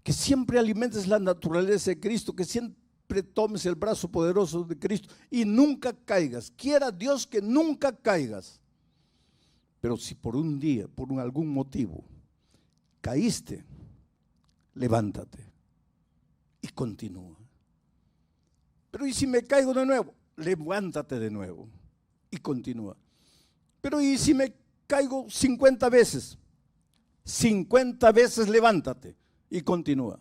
que siempre alimentes la naturaleza de Cristo, que siempre tomes el brazo poderoso de Cristo y nunca caigas. Quiera Dios que nunca caigas. Pero si por un día, por algún motivo, caíste, levántate y continúa. Pero ¿y si me caigo de nuevo? Levántate de nuevo y continúa. Pero ¿y si me caigo 50 veces? 50 veces levántate y continúa.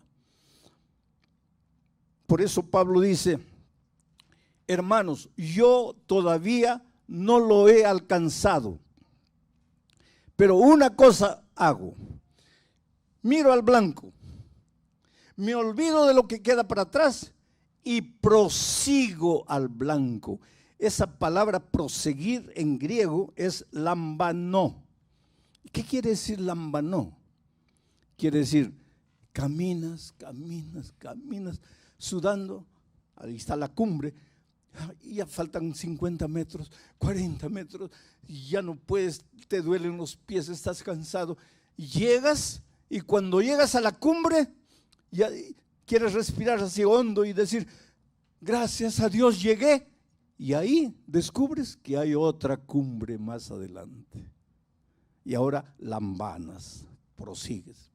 Por eso Pablo dice, hermanos, yo todavía no lo he alcanzado, pero una cosa hago, miro al blanco, me olvido de lo que queda para atrás y prosigo al blanco. Esa palabra proseguir en griego es lambanó. ¿Qué quiere decir lambanó? Quiere decir, caminas, sudando, ahí está la cumbre, y ya faltan 50 metros, 40 metros, y ya no puedes, te duelen los pies, estás cansado. Llegas, y cuando llegas a la cumbre, ya quieres respirar así hondo y decir, gracias a Dios llegué. Y ahí descubres que hay otra cumbre más adelante. Y ahora lambanas, prosigues.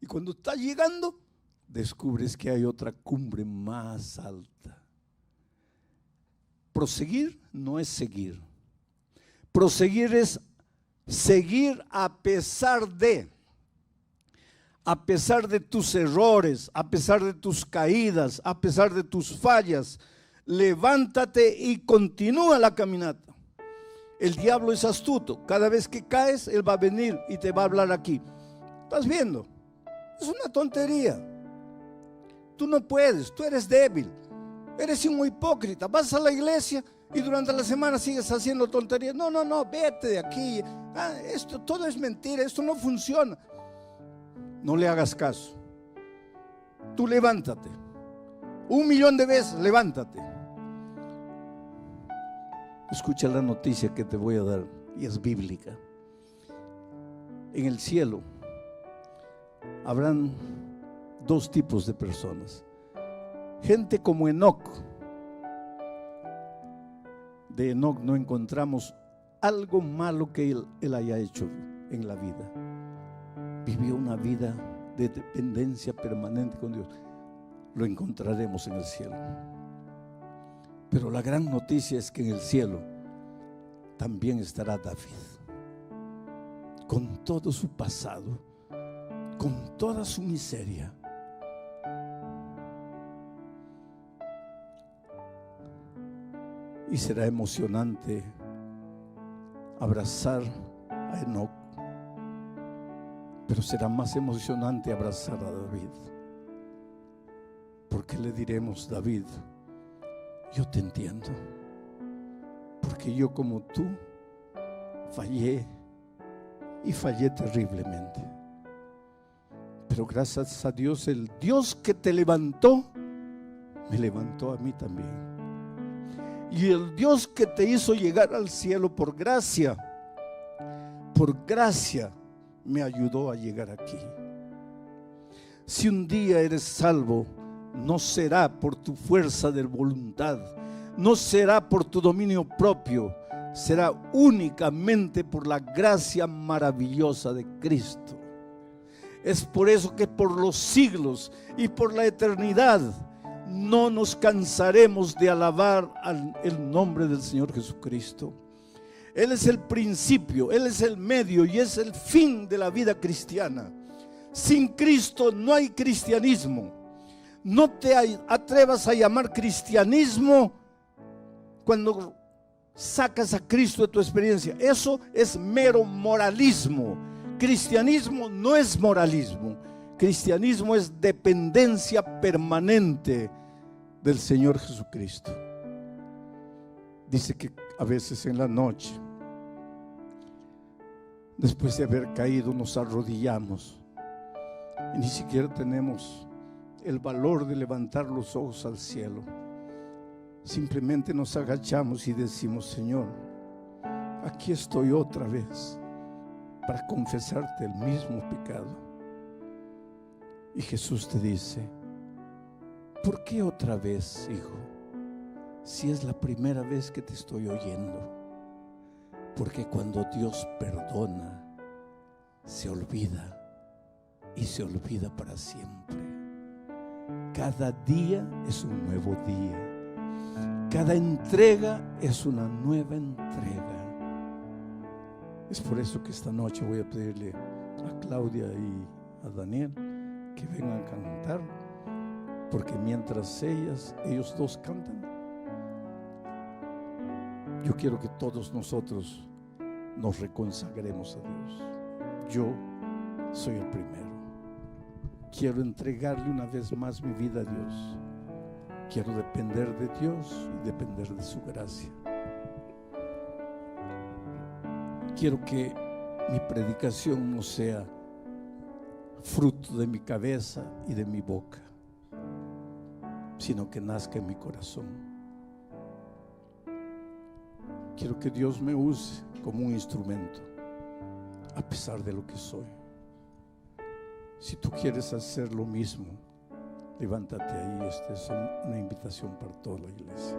Y cuando estás llegando, descubres que hay otra cumbre más alta. Proseguir no es seguir. Proseguir es seguir a pesar de tus errores, a pesar de tus caídas, a pesar de tus fallas. Levántate y continúa la caminata. El diablo es astuto. Cada vez que caes, él va a venir y te va a hablar aquí. ¿Estás viendo? Es una tontería. Tú no puedes, tú eres débil. Eres un hipócrita. Vas a la iglesia y durante la semana sigues haciendo tonterías. No, vete de aquí. Esto todo es mentira, esto no funciona. No le hagas caso. Tú levántate. 1.000.000 de veces, levántate. Escucha la noticia que te voy a dar y es bíblica. En el cielo habrán dos tipos de personas. Gente como Enoc. De Enoc no encontramos algo malo que él haya hecho en la vida. Vivió una vida de dependencia permanente con Dios. Lo encontraremos en el cielo. Pero la gran noticia es que en el cielo también estará David, con todo su pasado, con toda su miseria. Y será emocionante abrazar a Enoc, pero será más emocionante abrazar a David, porque le diremos: David, yo te entiendo, porque yo como tú fallé y fallé terriblemente, pero gracias a Dios, el Dios que te levantó me levantó a mí también. Y el Dios que te hizo llegar al cielo por gracia me ayudó a llegar aquí. Si un día eres salvo, no será por tu fuerza de voluntad, no será por tu dominio propio, será únicamente por la gracia maravillosa de Cristo. Es por eso que por los siglos y por la eternidad no nos cansaremos de alabar el nombre del Señor Jesucristo. Él es el principio, Él es el medio y es el fin de la vida cristiana. Sin Cristo no hay cristianismo. No te atrevas a llamar cristianismo cuando sacas a Cristo de tu experiencia. Eso es mero moralismo. Cristianismo no es moralismo. Cristianismo es dependencia permanente del Señor Jesucristo. Dice que a veces en la noche, después de haber caído, nos arrodillamos y ni siquiera tenemos el valor de levantar los ojos al cielo. Simplemente nos agachamos y decimos: Señor, aquí estoy otra vez para confesarte el mismo pecado. Y Jesús te dice: ¿por qué otra vez, hijo? Si es la primera vez que te estoy oyendo. Porque cuando Dios perdona, se olvida, y se olvida para siempre. Cada día es un nuevo día. Cada entrega es una nueva entrega. Es por eso que esta noche voy a pedirle a Claudia y a Daniel que vengan a cantar, porque mientras ellos dos cantan, yo quiero que todos nosotros nos reconsagremos a Dios. Yo soy el primero. Quiero entregarle una vez más mi vida a Dios. Quiero depender de Dios y depender de su gracia. Quiero que mi predicación no sea fruto de mi cabeza y de mi boca, sino que nazca en mi corazón. Quiero que Dios me use como un instrumento, a pesar de lo que soy. Si tú quieres hacer lo mismo, levántate ahí. Esta es una invitación para toda la iglesia.